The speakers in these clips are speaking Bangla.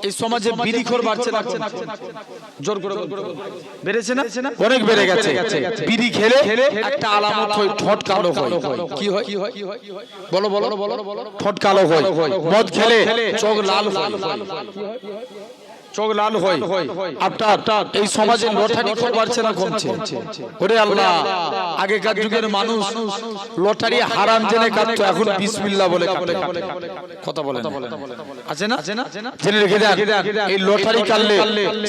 এই সমাজে বিড়িখোর বাড়ছে না? জোর করে বেড়েছে না? অনেক বেড়ে গেছে। বিড়ি খেলে একটা আলামত হয়, ঠোঁট কালো হয়। কি হয়? বলো বলো, ঠোঁট কালো হয়। মদ খেলে চোখ লাল হয়। চোখ লাল হয়। আপনার এই সমাজে লটারি খোর বাড়ছে না কমছে? ওরে আল্লাহ, আগেকার যুগের মানুষ লটারি হারাম জেনে কাটতো, এখন বিসমিল্লাহ বলে কাটে। কথা বলেন আছে না? জেনে রেখে দেন, এই লটারি কাটলে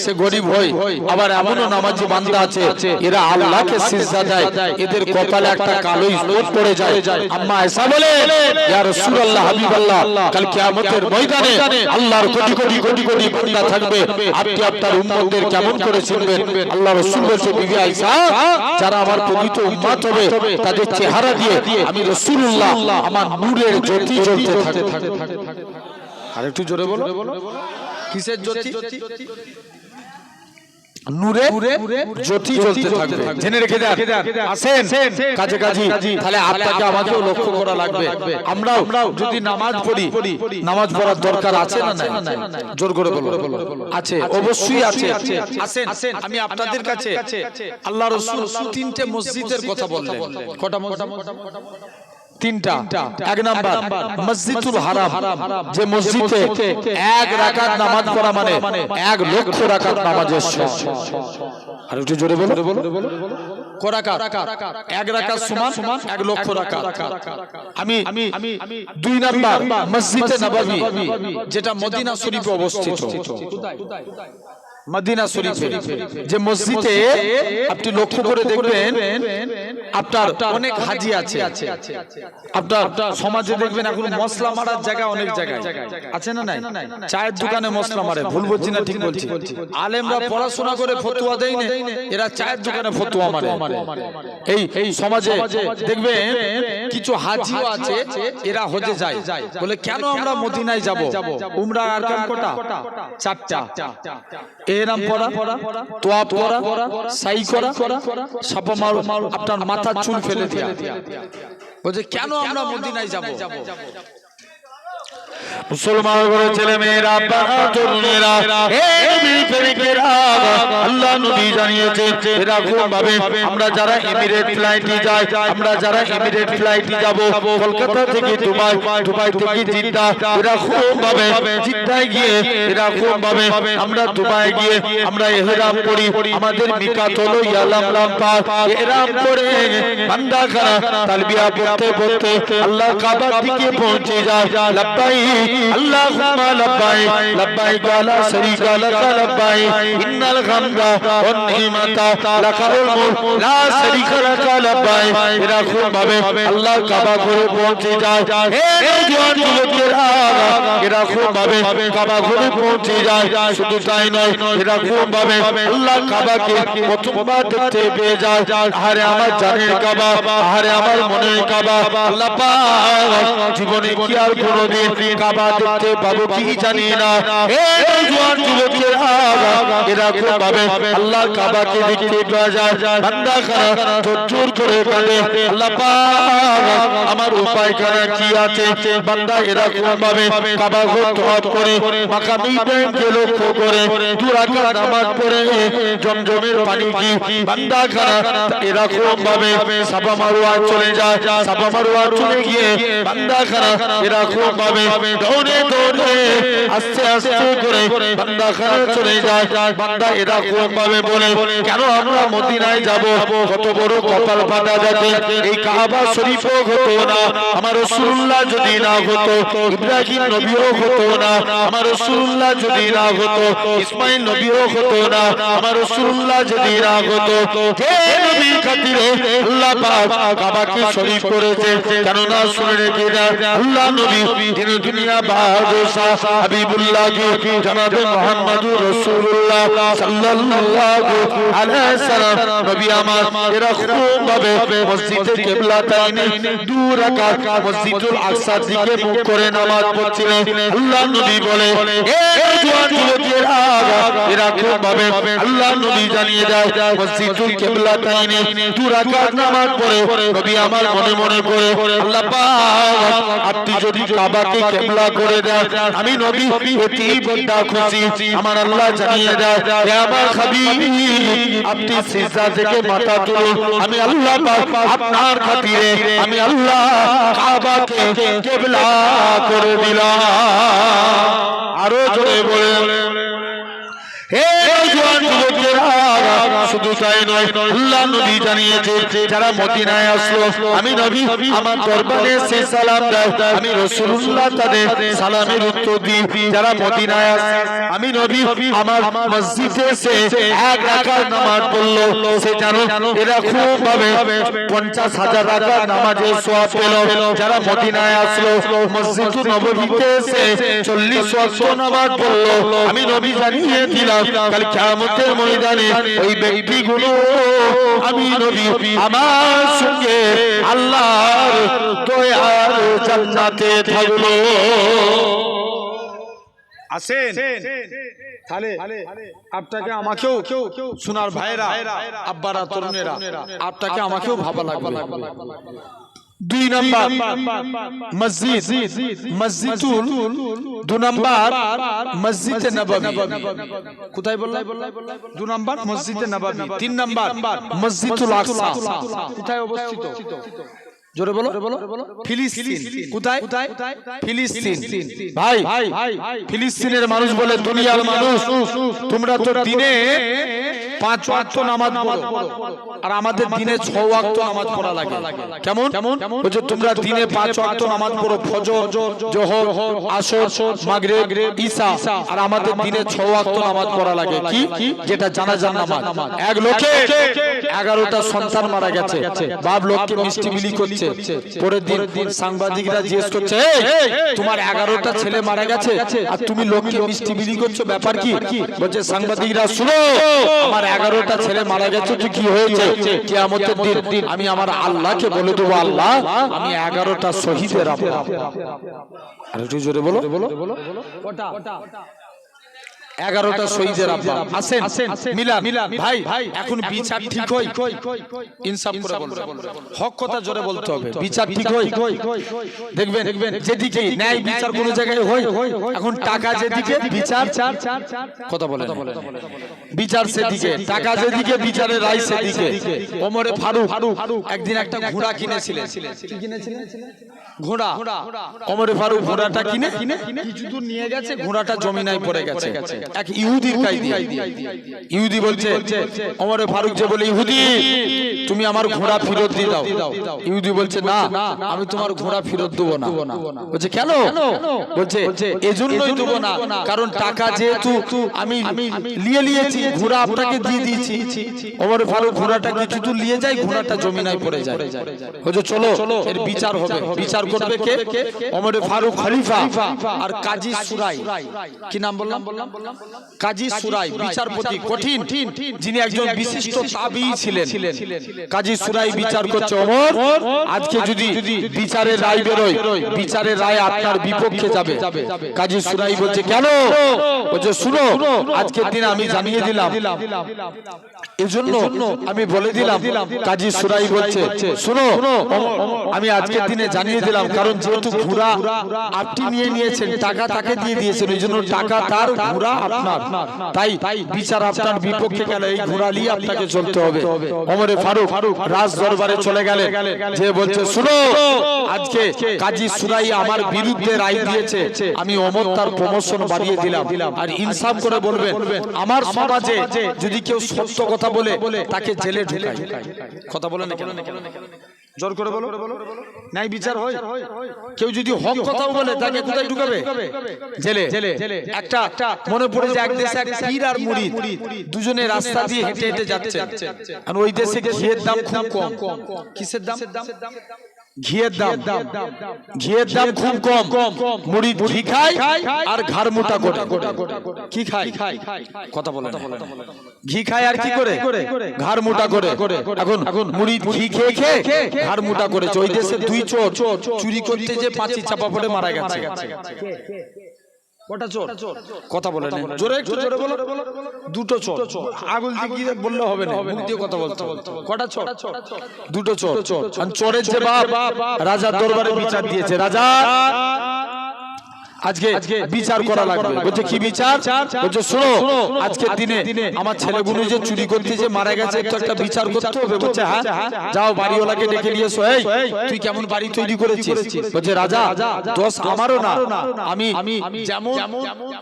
সে গরিব হয়। আবার এমনও নামাজি বান্দা আছে, এরা আল্লাহকে সিজদা দেয়, এদের কপালে একটা কালো স্পট পড়ে যায়। আম্মা আয়েশা বলে, ইয়া রাসূলুল্লাহ, হাবিবাল্লাহ, কাল কিয়ামতের ময়দানে আল্লাহর কোটি কোটি কোটি কোটি বান্দা থাকবে, আপনি আপনার উম্মতদের কেমন করে চিনবেন? আল্লাহ রাসূল বলেছে, বিবি আয়েশা, যারা আমার পবিত্র উম্মত হবে তাদের চেহারা দিয়ে আমি রাসূলুল্লাহ আমার নূরের জ্যোতি জ্বলতে থাকবে। আরেকটু জোরে বলো, কিসের জ্যোতি? নূরের জ্যোতি জ্বলতে থাকবে। জেনে রেখে দেন, আসেন কাজে কাজী, তাহলে আপনাকে আমাকেও লক্ষ্য করা লাগবে। আমরাও যদি নামাজ পড়ি, নামাজ পড়ার দরকার আছে না নাই? জোর করে বলো। আছে, অবশ্যই আছে। আসেন আমি আপনাদের কাছে আল্লাহ রাসূল তিনটে মসজিদের কথা বললেন। কটা মসজিদ? তিনটা। এক নাম্বার মসজিদুল হারাম, যে মসজিদে এক রাকাত নামাজ পড়া মানে 1 লক্ষ রাকাত নামাজের সমান। আর একটু জোরে বলো, কোরাকাত 1 রাকাত সমান 1 লক্ষ রাকাত। আমি 2 নাম্বার মসজিদে নববী, যেটা মদিনা শরীফে অবস্থিত। মদিনা শরীফে যে মসজিদে আপনি লক্ষ্য করে দেখবেন, আপনার অনেক হাজি আছে। আপনার সমাজে দেখবেন এখন মশলা মারার জায়গা অনেক জায়গায় আছে না নাই? চায়ের দোকানে মশলা মারে, ভুল বলছি না ঠিক বলছি? আলেমরা পড়াশোনা করে ফতোয়া দেয় না, এরা চায়ের দোকানে ফতোয়া মারে। এই সমাজে দেখবেন কিছু হাজিও আছে, এরা হজে যায়, বলে কেন আমরা মদিনায় যাব? উমরা আরকান কটা? 4টা। এহরাম পরা, তোয়াফ করা, সাই করা, সাফা মারো, আপনার মাথার চুল ফেলে দেয়া। বলছে কেন আমরা মদিনায় যাব? মুসলমান ঘরের ছেলে মেয়েরা, তরুণেরা, আল্লাহ নবী জানিয়েছে এরকম ভাবে আমরা যারা এমিরেট ফ্লাইটে যাই, আমরা যারা এমিরেট ফ্লাইটে যাব কলকাতা থেকে দুবাই, দুবাই থেকে জিদ্দা, এরকম ভাবে জিদ্দায় গিয়ে এরকম ভাবে আমরা দুবাই গিয়ে আমরা ইহরাম করি। আমাদের মিকাত হলো ইয়ালাম লাম্পা। ইহরাম করে বান্দা খানা তালবিয়া পড়তে পড়তে আল্লাহ কাবার দিকে পৌঁছে যায়। লব্বাইক আল্লাহুম্মা লব্বাইক, লব্বাইক লা শারীকা লাক লব্বাইক, ইন্নাল হামদা ওয়ান নি'মাতা লাকাল মুলক লা শারীকা লাক লব্বাইক। এরকম ভাবে আল্লাহ কাবা ঘরে পৌঁছে যায়। হে নওজোয়ান যুবকেরা, এরকম ভাবে কাবা ঘরে পৌঁছে যায়। শুধু তাই নয়, এরকম ভাবে আল্লাহ কাবাকে প্রথমবার দেখতে পেয়ে যায়। আরে আমার জানের কাবা, আরে আমার মনের কাবা। আল্লাহ পাক জীবনে কি আর কোনোদিন কাবা দেখতে পাবো কি জানি না। হে নওজোয়ান যুবকেরা, এরকম ভাবে আল্লাহ কাবাকে দেখতে পাওয়া যায়। বান্দা খানা জোর করে কাঁদে, আল্লাহ পাক আমার উপায় খানা কি আছে? বান্দা এরকম ভাবে কাবা ঘর তওয়াফ করে মাকাম ইব্রাহিমকে লক্ষ্য করে 2 রাকাত নামাজ পড়ে জমজমের পানি কি বান্দা খানা এরকম ভাবে সাফা মারওয়া চলে যায়। সাফা মারওয়া চলে গিয়ে বান্দা খানা এরকম ভাবে দৌড়ে দৌড়ে আস্তে আস্তে করে বান্দা খানা চলে যায়। বান্দা এরকম ভাবে বলে কেন আমরা মদিনায় যাব? কত বড় কপাল ফাটা যাবে। এই কাবা শরীফও হতো না আমার রাসূলুল্লাহ যদি না হতো, ইব্রাহিম নবীও হতো না আমার রাসূলুল্লাহ যদি না হতো, ইসমাইল নবীও হতো না আমার রাসূলুল্লাহ যদি না হতো। যে নবীর খাতিরে আল্লাহ পাক কাবাকে শরীফ করেছে, কেন না শুনে রেখে দেন আল্লাহ নবী যিনি দুনিয়া বাদশাহ হাবিবুল্লাহ কি জনাবে মুহাম্মদুর রাসূলুল্লাহ সাল্লাল্লাহু আলাইহি সাল্লাম নবী আমার এরকম ভাবে মসজিদে কিবলাতাইনে 2 রাকাত মসজিদুল আকসার দিকে মুখ করে নামাজ পড়ছিলেন। আল্লাহ নবী বলে, এ জওয়ান যুবকেরা, এরকম ভাবে আল্লাহ নবী জানিয়ে দেয় মসজিদুল কিবলাতাইনে 2 রাকাত নামাজ পড়ে নবী আমার মনে মনে করে আল্লাহ পাক আপনি যদি কাবাকে কিবলা করে দেন আমি নবী অতি বড় খুশি আমার আল্লাহ জানিয়ে দেয় হে আমার হাবিব আপনি সিজদা থেকে মাথা তুলুন আমি আল্লাহ পাক আপনার খাতিরে আমি আল্লাহ কাবাকে কিবলা করে দিলাম আরো জোরে বলে হে জওয়ান যুবকেরা শুধু তাই নয় আল্লাহ নবী জানিয়েছে যারা মদিনায় আসলো আমি নবী আমার দরবারে সে সালাম দেয় আমি রাসূলুল্লাহ তাদের সালামের উত্তর দিই যারা মদিনায় আসে আমি নবী আমার মসজিদে এসে 1 রাকাত নামাজ পড়লো সে জানো এরা খুব ভাবে 50,000 রাকাত নামাজের সওয়াব পেল যারা মদিনায় আসলো মসজিদুন নববীতে এসে 40 ওয়াক্ত নামাজ পড়লো আমি নবী জানিয়ে দিলাম কাল কিয়ামতের ময়দানে ওই ব্যক্তিগুলো আমি নবী আমার সঙ্গে আল্লাহর দয়ার জান্নাতে থাকলো আসেন তাহলে আপনাকে আমাকেও সোনার ভাইরা আব্বারা তরুণেরা আপনাকে আমাকেও ভাবা লাগবে 2 নাম্বার মসজিদুল 2 নাম্বার মসজিদে নববী কোথায় বললাম 2 নাম্বার মসজিদে নববী 3 নাম্বার মসজিদুল আকসা কোথায় অবস্থিত জোরে বলো ফিলিস্তিন কোথায় ফিলিস্তিন ভাই ফিলিস্তিনের মানুষ বলে দুনিয়ার মানুষ তোমরা তো দিনে 5 ওয়াক্ত নামাজ পড়ো আর আমাদের দিনে 6 ওয়াক্ত নামাজ পড়া লাগে কেমন বলছে তোমরা দিনে 5 ওয়াক্ত নামাজ পড়ো ফজর যোহর আসর মাগরিব ঈশা আর আমাদের দিনে 6 ওয়াক্ত নামাজ পড়া লাগে কি যেটা জানাজার নামাজ এক লোকে 11টা সন্তান মারা গেছে বাপ লোককে মিষ্টি বিলি করছে পরের দিন সাংবাদিকরা জিজ্ঞেস করছে তোমার 11টা ছেলে মারা গেছে আর তুমি লোককে মিষ্টি বিলি করছো ব্যাপার কি বলছে সাংবাদিকরা শুনো আমার 11টা ছেলে মারা গেছে তো কি হয়েছে কিয়ামতের দিন আমি আমার আল্লাহকে বলে দেবো আল্লাহ আমি 11টা শহীদের আব্বা আর একটু জোরে বলো কটা 11টা শহীদের আব্বা আসেন মিলান ভাই এখন বিচার ঠিক হয় ইনসাফ করে বলবেন হক কথা জোরে বলতে হবে বিচার ঠিক হয় দেখবেন যেদিকে ন্যায় বিচার কোন জায়গায় হয় এখন টাকা যেদিকে বিচার কথা বলেন বিচার সেদিকে টাকা যেদিকে বিচারের রায় সেদিকে ওমরে ফারুক একদিন একটা ঘোড়া কিনেছিলেন কি কিনেছিলেন ঘোড়া ওমরে ফারুক ঘোড়াটা কিনে কিছু দূর নিয়ে গেছে ঘোড়াটা জমিনায় পড়ে গেছে এক ইহুদির কায়দা ইহুদি বলছে ওমরে ফারুক যে বলে ইহুদি তুমি আমার ঘোড়া ফেরত দিয়ে দাও ইহুদি বলছে না আমি তোমার ঘোড়া ফেরত দেব না বলছে কেন বলছে এজন্যই দেব না কারণ টাকা যেহেতু আমি নিয়েছি ঘোড়া আপনাকে দিয়ে দিয়েছি ওমরে ফারুক ঘোড়াটা কিছু দূর নিয়ে যায় ঘোড়াটা জমিনায় পড়ে যায় বলছে চলো এর বিচার হবে বিচার করবে কে ওমরে ফারুক খলিফা আর কাজী সুরাই কি নাম বললাম কাজী সুরাই বিচারপতি কঠিন যিনি একজন বিশিষ্ট তাবিঈ ছিলেন কাজী সুরাই বিচার করছে ওমর আজকে যদি বিচারের রায় বেরোয় বিচারের রায় আপনার বিপক্ষে যাবে কাজী সুরাই বলছে কেন বলছে শুনো আজকের দিন আমি জানিয়ে দিলাম এজন্য আমি বলে দিলাম কাজী সুরাই বলছে শুনো আমি আজকের দিনে জানিয়ে দিলাম কারণ যেহেতু ঘোড়া আপনি নিয়েছেন টাকা তাকে দিয়ে দিয়েছেন এইজন্য টাকা তার ঘোড়া আপনার তাই বিচার আপনার বিপক্ষে গেলে এই ঘোড়া নিয়ে আপনাকে চলতে হবে ওমরে ফারুক রাজ দরবারে চলে গেলেন যে বলছে শুনো আজকে কাজী সুরাই আমার বিরুদ্ধে রায় দিয়েছে আমি ওমর তার প্রমোশন বাড়িয়ে দিলাম আর ইনসাফ করে বলবেন আমার সমাজে যদি কেউ সত্য কথা বলে তাকে জেলে ঢুকায় কথা বলে না কেন জোর করে বলো ন্যায় বিচার হয় কেউ যদি হক কথা বলে তাকে কোথায় ঢুকাবে জেলে একটা মনে পড়ে যে এক দেশে এক পীর আর মুরিদ দুজনে রাস্তা দিয়ে হেঁটে হেঁটে যাচ্ছে আর ওই দেশে ঘিয়ের দাম খুব কম কিসের দাম ঘিয়ের দাম খুব কম মুড়ি ঘি খায় আর ঘাড় মোটা করে কি খায় কথা বলে ঘি খায় আর কি করে ঘাড় মোটা করে এখন মুড়ি ঘি খেয়ে খেয়ে ঘাড় মোটা করেছে ওই দেশে 2 চোর চুরি করতে যে 5 চাপা পড়ে মারা গেছে কটা চোর? কথা বলে না, জোরে একটু জোরে বলো। দুটো চোর। আগুল দিয়ে বললে হবে না, মুখ দিয়ে কথা বলতে হবে। কটা চোর? দুটো চোর। আর চোরের যে বাপ রাজার দরবারে বিচার দিয়েছে, রাজা আজকে বিচার করা লাগবে। বলছে কি বিচার? বলছে শোনো, আজকের দিনে আমার ছেলেগুলো যে চুরি করতে যে মারা গেছে, তো একটা বিচার করতে হবে। বলছে হ্যাঁ, যাও বাড়িওয়ালাকে ডেকে নিয়ে এসো। এই তুই কেমন বাড়ি তৈরি করেছিস? বলছে রাজা, দোষ আমারও না, আমি যেমন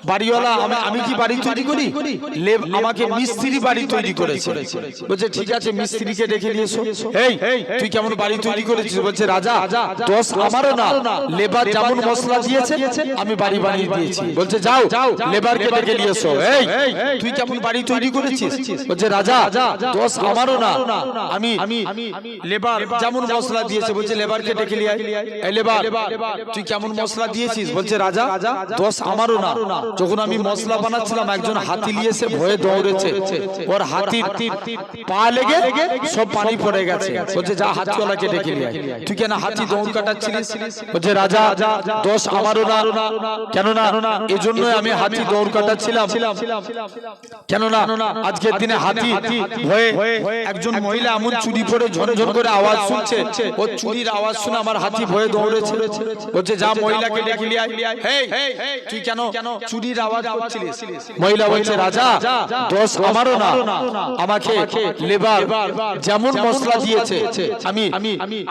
বাড়িওয়ালা, আমি কি বাড়ি তৈরি করি? আমাকে মিস্ত্রি বাড়ি তৈরি করেছে। বলছে ঠিক আছে, মিস্ত্রিকে ডেকে নিয়ে এসো। এই তুই কেমন বাড়ি তৈরি করেছিস? বলছে রাজা, দোষ আমারও না, লেবার যেমন মশলা দিয়েছে আমি বাড়ি বানিয়ে দিয়েছি। বলছে যাও লেবারকে ডেকে নিয়ে এসো। এই তুই কেমন বাড়ি তৈরি করেছিস? বলছে রাজা, দোষ আমারও না, আমি লেবার যেমন মশলা দিয়েছে। বলছে লেবারকে ডেকে নিয়ে আয়। এই লেবার, তুই কেমন মশলা দিয়েছিস? বলছে রাজা, দোষ আমারও না, যখন আমি মশলা বানাচ্ছিলাম একজন হাতি নিয়ে এসে ভয়ে দৌড়েছে, ওর হাতির পা লেগে সব পানি পড়ে গেছে। বলছে যা হাতিওয়ালাকে ডেকে নিয়ে আয়। তুই কেন হাতি দৌড় কাটাচ্ছিলিস? বলছে রাজা, দোষ আমারও না, কেননা এজন্যই আমি হাতি দৌড় কাটাচ্ছিলাম, কেননা আজকের দিনে হাতি ভয়ে একজন মহিলা এমন চুরি পরে ঝনঝন করে আওয়াজ শুনছে, ও চুরির আওয়াজ শুনে আমার হাতি ভয়ে দৌড়েছে। বলছে যা মহিলাকে ডেকে নিয়ে আয়। এই তুই কেন চুরির আওয়াজ করছিলিস? মহিলা বলছে রাজা, দোষ আমারও না, আমাকে লেবার যেমন মশলা দিয়েছে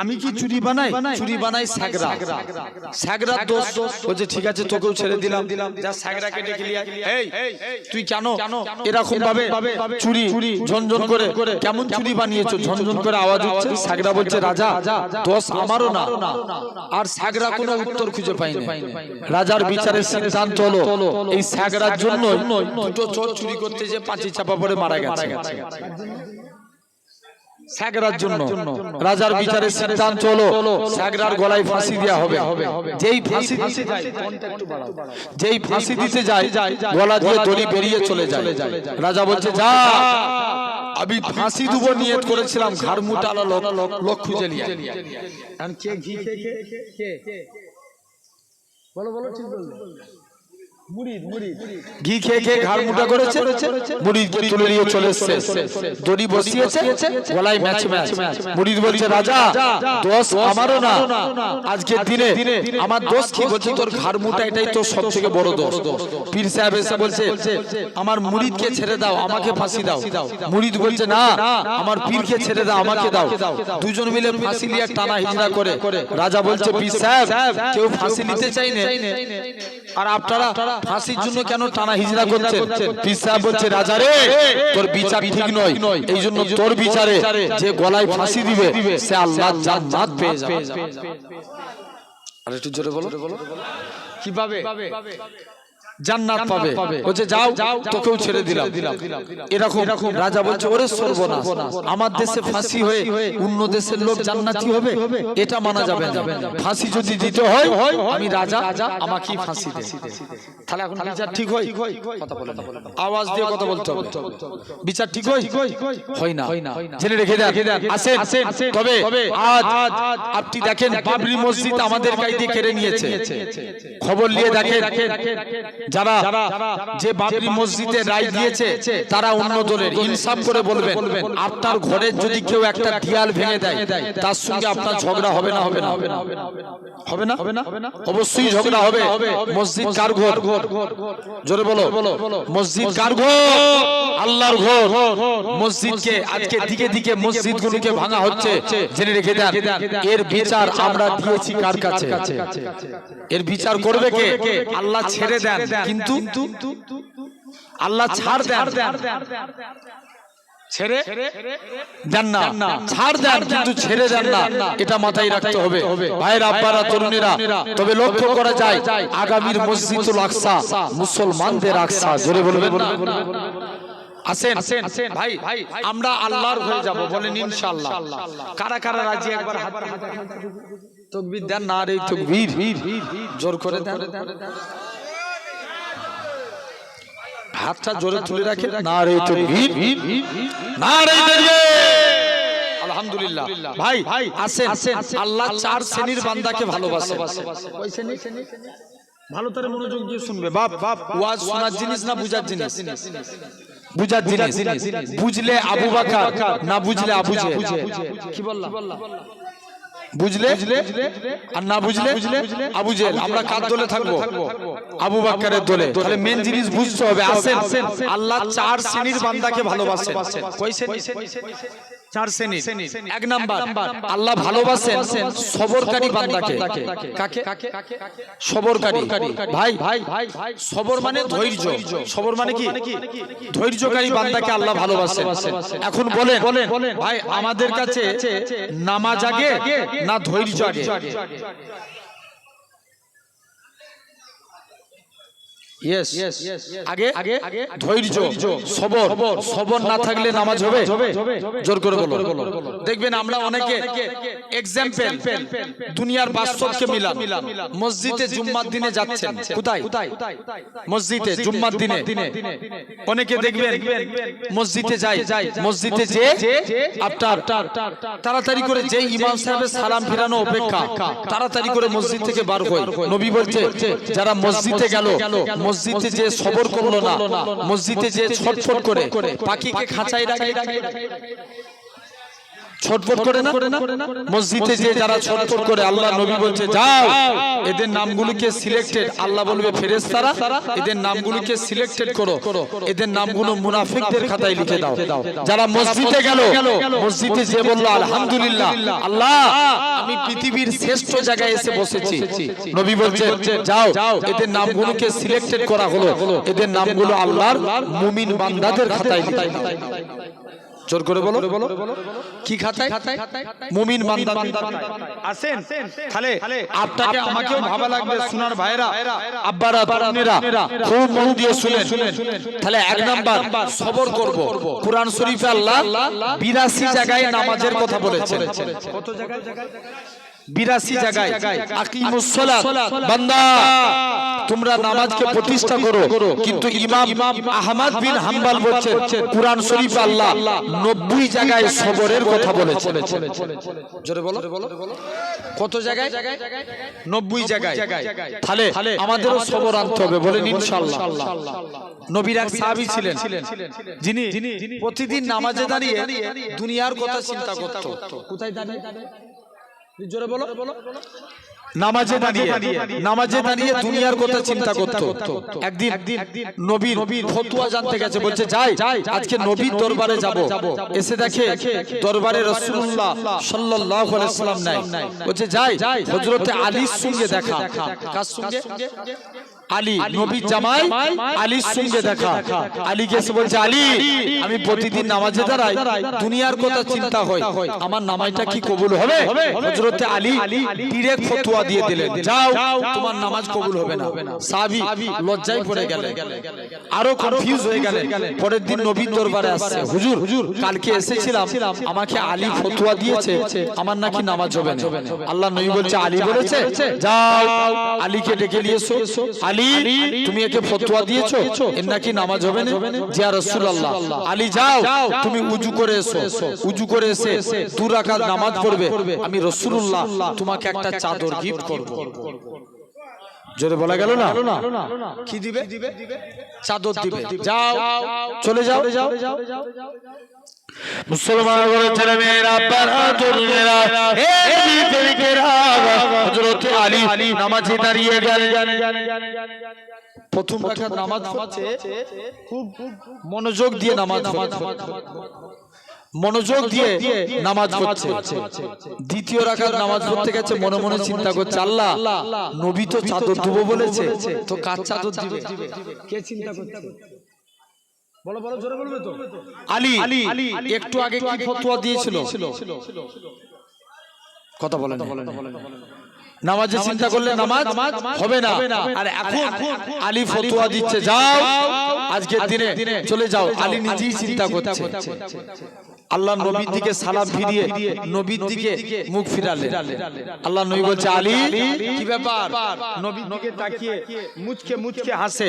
আমি কি চুরি বানাই? চুরি বানাই স্যাগরা, স্যাগরার দোষ। বলছে ঠিক আছে, তোকেও ছেড়ে দিলাম, যা স্যাগরাকে ডেকে নিয়ে আয়। এই তুই কেন এরকম ভাবে চুরি ঝনঝন করে কেমন চুরি বানিয়েছো? ঝনঝন করে আওয়াজ হচ্ছে। স্যাগরা বলছে রাজা, দোষ আমারও না। আর স্যাগরা কোনো উত্তর খুঁজে পায়নি। রাজার বিচারের সিদ্ধান্ত হলো এই স্যাগরার জন্য দুটো চোর চুরি করতে যে পাঁচি চাপা পড়ে মারা গেছে। স্যাগরার জন্য রাজার বিচারের সিদ্ধান্ত হলো স্যাগরার গলায় ফাঁসি দেওয়া হবে। যেই ফাঁসি দিতে যায় গলা দিয়ে দড়ি বেরিয়ে চলে যায়। রাজা বলছে যা, আমি ফাঁসি দেবো নিয়ত করেছিলাম, ঘাড় মুটালা লোক খুঁজে নিয়ে ঘি খেয়ে খেয়ে ঘাড় মুটা করেছে, মুড়িদকে তুলে নিয়ে চলে এসেছে, দড়ি বসিয়েছে, গলায় ম্যাচ ম্যাচ। মুড়িদ বলছে রাজা, দোষ আমারও না, আজকের দিনে আমার দোষ কি? বলছে তোর ঘাড় মুটা, এটাই তোর সব থেকে বড় দোষ। পীর সাহেব এসে বলছে আমার মুড়িদকে ছেড়ে দাও, আমাকে ফাঁসি দাও। মুড়িদ বলছে না, আমার পীরকে ছেড়ে দাও, আমাকে দাও। দুজন মিলে ফাঁসি নিয়ে টানা হিজড়া করে। রাজা বলছে পীর সাহেব, কেউ ফাঁসি নিতে চাই না, আর আপনারা ফাঁসির জন্য কেন টানা হিজড়া করছেন? পীর সাহেব বলছে রাজা রে, তোর বিচার ঠিক নয়, এই জন্য তোর বিচারে যে গলায় ফাঁসি দিবে সে আল্লাহর জান্নাত পেয়ে যাবে। আর একটু জোরে বলো, কিভাবে জান্নাত পাবে? বলছে যাও, তোকেও ছেড়ে দিলাম। এরকম রাজা বলছে ওরে সর্বনাশ, আমার দেশে ফাঁসি হয়ে অন্য দেশের লোক জান্নাতি হবে, এটা মানা যাবে না। ফাঁসি যদি দিতে হয় আমি রাজা, আমাকে ফাঁসি দে। তাহলে এখন বিচার ঠিক হয়? কথা বলে আওয়াজ দিয়ে কথা বলতে হবে। বিচার ঠিক হয় না, জেনে রেখে দেন। আসেন, তবে আজ আপনি দেখেন বাবরি মসজিদ আমাদের কাছে কেড়ে নিয়েছে। খবর নিয়ে দেখেন, যারা যে বাবরি মসজিদে রায় দিয়েছে তারা অন্য দলের। ইনসাফ করে বলবেন, আপনার ঘরের যদি কেউ একটা দেয়াল ভেঙে দেয়, তার সঙ্গে আপনার ঝগড়া হবে না? হবে না? হবে না? অবশ্যই ঝগড়া হবে। মসজিদ কার ঘর? জোরে বলো, মসজিদ কার ঘর? আল্লাহর ঘর। মসজিদকে আজকে দিকে দিকে মসজিদগুলোকে ভাঙা হচ্ছে, জেনে রেখে দেন। এর বিচার আমরা দিয়েছি কার কাছে? এর বিচার করবে কে? আল্লাহ ছেড়ে দেন, কিন্তু আল্লাহ ছাড় দেন, ছেড়ে দেন না। ছাড় দেন কিন্তু ছেড়ে দেন না, এটা মাথায় রাখতে হবে ভাইয়ের, আব্বারা, তরুণীরা। তবে লক্ষ্য করা যায় আগামীর মসজিদুল আকসা মুসলমানদের আকসা। জোরে বলবেন না? আসেন ভাই, আমরা আল্লাহর হয়ে যাব, বলেন ইনশাআল্লাহ। কারা কারা রাজি? একবার হাত তাকবীর দেন না রে, তাকবীর জোর করে দেন। হাতটা জোরে তুলে রাখেন, না রে তাকবীর, না রে তাকবীর। আলহামদুলিল্লাহ ভাই, আসেন। আল্লাহ চার শ্রেণীর বান্দাকে ভালোবাসে। কয় শ্রেণী? ভালো করে মনোযোগ দিয়ে শুনবে বাপ ওয়াজ শোনার জিনিস না বুঝার জিনিস? বুঝার জিনিস। বুঝলে আবু বকর, না বুঝলে আবু জেহেল। কি বললাম? বুঝলে আর না বুঝলে আবু জেহেল। আমরা কার দলে থাকবো? আবু বকরের দলে। তাহলে মেন জিনিস বুঝতে হবে। আসেন, আল্লাহ চার শ্রেণীর বান্দাকে ভালোবাসেন। কয় শ্রেণী? চার শ্রেণীর। এক নাম্বার, আল্লাহ ভালোবাসেন সবরকারী বান্দাকে। কাকে? সবরকারী। ভাই সবর মানে ধৈর্য। সবর মানে কি? ধৈর্যকারী বান্দাকে আল্লাহ ভালোবাসেন। এখন বলেন ভাই, আমাদের কাছে নামাজ আগে না ধৈর্য আগে? Yes. আগে ধৈর্য, সবর। সবর না থাকলে নামাজ হবে? জোর করে বলো। দেখবেন আমরা অনেকে এক্সাম্পল দুনিয়ার বাস্তবকে মিলান। মসজিদে জুম্মার দিনে যাচ্ছেন, কোথায়? মসজিদে জুম্মার দিনে অনেকে দেখবেন মসজিদে যায়, মসজিদে যে আপনার তাড়াতাড়ি করে যে ইমাম সাহেবের সালাম ফিরানো অপেক্ষা তাড়াতাড়ি করে মসজিদ থেকে বার হয়। নবী বলছে যারা মসজিদে গেল, মসজিদে যে সবর করলো না, মসজিদে যে ছটফট করে পাখিকে খাঁচায় রাখে, ছটফট করে না, মসজিদে যে যারা ছটফট করে, আল্লাহ নবী বলছে যাও এদের নামগুলোকে সিলেক্টেড, আল্লাহ বলবে ফেরেশতারা এদের নামগুলোকে সিলেক্টেড করো, এদের নামগুলো মুনাফিকদের খাতায় লিখে দাও। যারা মসজিদে গেল, মসজিদে যে বলল আলহামদুলিল্লাহ আল্লাহ আমি পৃথিবীর শ্রেষ্ঠ জায়গায় এসে বসেছি, নবী বলছে যাও এদের নামগুলোকে সিলেক্টেড করা হলো, এদের নামগুলো আল্লাহর মুমিন বান্দাদের খাতায় লিখে দাও। জোর করে বলো। কি খাতায়? মুমিন বান্দা। আসেন, তাহলে আপনাকে আমাকেও ভাবা লাগবে সোনার ভাইরা, আব্বারা, বোনেরা, খুব মন দিয়ে শুনেন। তাহলে এক নাম্বার সবর করব। কুরআন শরীফে আল্লাহ 82 জায়গায় নামাজের কথা বলেছেন। কত জায়গায়? 82 জায়গায়। আকিমুস সালাত, বান্দা তোমরা নামাজকে প্রতিষ্ঠা করো। কিন্তু ইমাম আহমদ বিন হাম্বল বলছেন কুরআন শরীফে আল্লাহ 90 জায়গায় সবরের কথা বলেছেন। জোরে বলো। কত জায়গায়? 90 জায়গায়। তাহলে আমাদেরও সবর আনতে হবে, বলেন ইনশাআল্লাহ। নবীর এক সাহাবী ছিলেন যিনি প্রতিদিন নামাজে দাঁড়িয়ে দুনিয়ার কথা চিন্তা করত। কোথায় দাঁড়িয়ে? জোরে বলো। নামাজে দাঁড়িয়ে দুনিয়ার কথা চিন্তা করত। একদিন নবীর ফতোয়া জানতে গেছে, বলছে যাই আজকে নবীর দরবারে যাব। এসে দেখে দরবারে রাসূলুল্লাহ সাল্লাল্লাহু আলাইহি ওয়াসাল্লাম নাই। বলছে যাই হযরতে আলীর সঙ্গে দেখা। কার সঙ্গে? আলী, নবীর জামাই আলীর সঙ্গে দেখা। আলী এসে বলছে আলী আমি প্রতিদিন নামাজে দাঁড়াই, দুনিয়ার কথা চিন্তা হয়, আমার নামাজটা কি কবুল হবে? হযরতে আলী ডিরেক্ট ফতোয়া দিয়ে দিলেন যাও তোমার নামাজ কবুল হবে না। সাহাবী লজ্জায় পড়ে গেলেন, আরো কনফিউজ হয়ে গেলেন। পরের দিন নবীর দরবারে আসছে, হুজুর কালকে এসেছিলাম, আমাকে আলী ফতোয়া দিয়েছে আমার নাকি নামাজ হবে না। আল্লাহ নবী বলছে আলী বলেছে যাও আলীকে ডেকে নিয়ে এসো। আলী তুমি একে ফতোয়া দিয়েছো এর নাকি নামাজ হবে না? ইয়া রাসূলুল্লাহ। আলী যাও তুমি উযু করে এসো, উযু করে এসে 2 রাকাত নামাজ পড়বে, আমি রাসূলুল্লাহ তোমাকে একটা চাদর গিফট করব। জোরে বলা গেল না? কি দিবে? চাদর দিবে। যাও চলে যাও। মুসলমান ছেলে মেয়েরা, বাহাদুরেরা, হে বীরেরা, হযরতে আলী নামাজে দাঁড়িয়ে গেলেন। প্রথম রাকাত নামাজ পড়ছে, খুব মনোযোগ দিয়ে নামাজ পড়ছে, মনোযোগ দিয়ে নামাজ পড়ছে। দ্বিতীয় রাকাত নামাজ পড়তে গেছে, মনে মনে চিন্তা করছে আল্লাহ নবী তো চাদর দেবো বলেছে, তো কার চাদর দিবে? কে চিন্তা করছে? বলো জোরে বলবে তো। আলী একটু আগে কি ফতোয়া দিয়েছিল? কথা বলেন। নামাজে চিন্তা করলে নামাজ হবে না, আর এখন আলী ফতোয়া দিচ্ছে যাও আজকের দিনে চলে যাও। আলী নিজেই চিন্তা করছে আল্লাহ নবীর দিকে সালাম ফিরিয়ে নবীর দিকে মুখ ফিরালেন। আল্লাহ নবী বলছে আলী কি ব্যাপার? নবীর দিকে তাকিয়ে মুচকে মুচকে হাসে।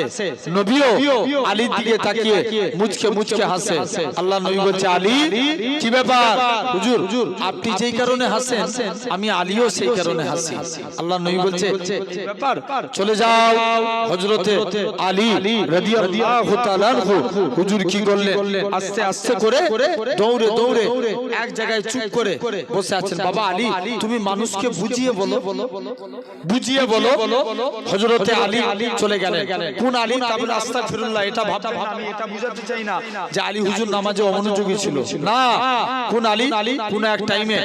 নবীও আলীর দিকে তাকিয়ে মুচকে মুচকে হাসে। আল্লাহ নবী বলছে আলী কি ব্যাপার? হুজুর আপনি যেই কারণে হাসেন আমি আলীও সেই কারণে হাসি। আল্লাহ নবী বলছে ব্যাপার চলে যাও। হযরতে আলী রাদিয়াল্লাহু তাআলা আনহু হুজুর কি করলেন? আস্তে আস্তে করে দৌড়ে দৌড়ে এক জায়গায় চুপ করে বসে আছেন। বাবা আলী তুমি মানুষকে বুঝিয়ে বলো, বুঝিয়ে বলো। হযরতে আলী চলে গেলেন। কোন আলী? তাহলে আস্তাগফিরুল্লাহ, এটা ভাববেন না, আমি এটা বুঝাতে চাই না যে আলী হুজুর নামাজে অমনোযোগী ছিল না। কোন আলী? কোন এক টাইমে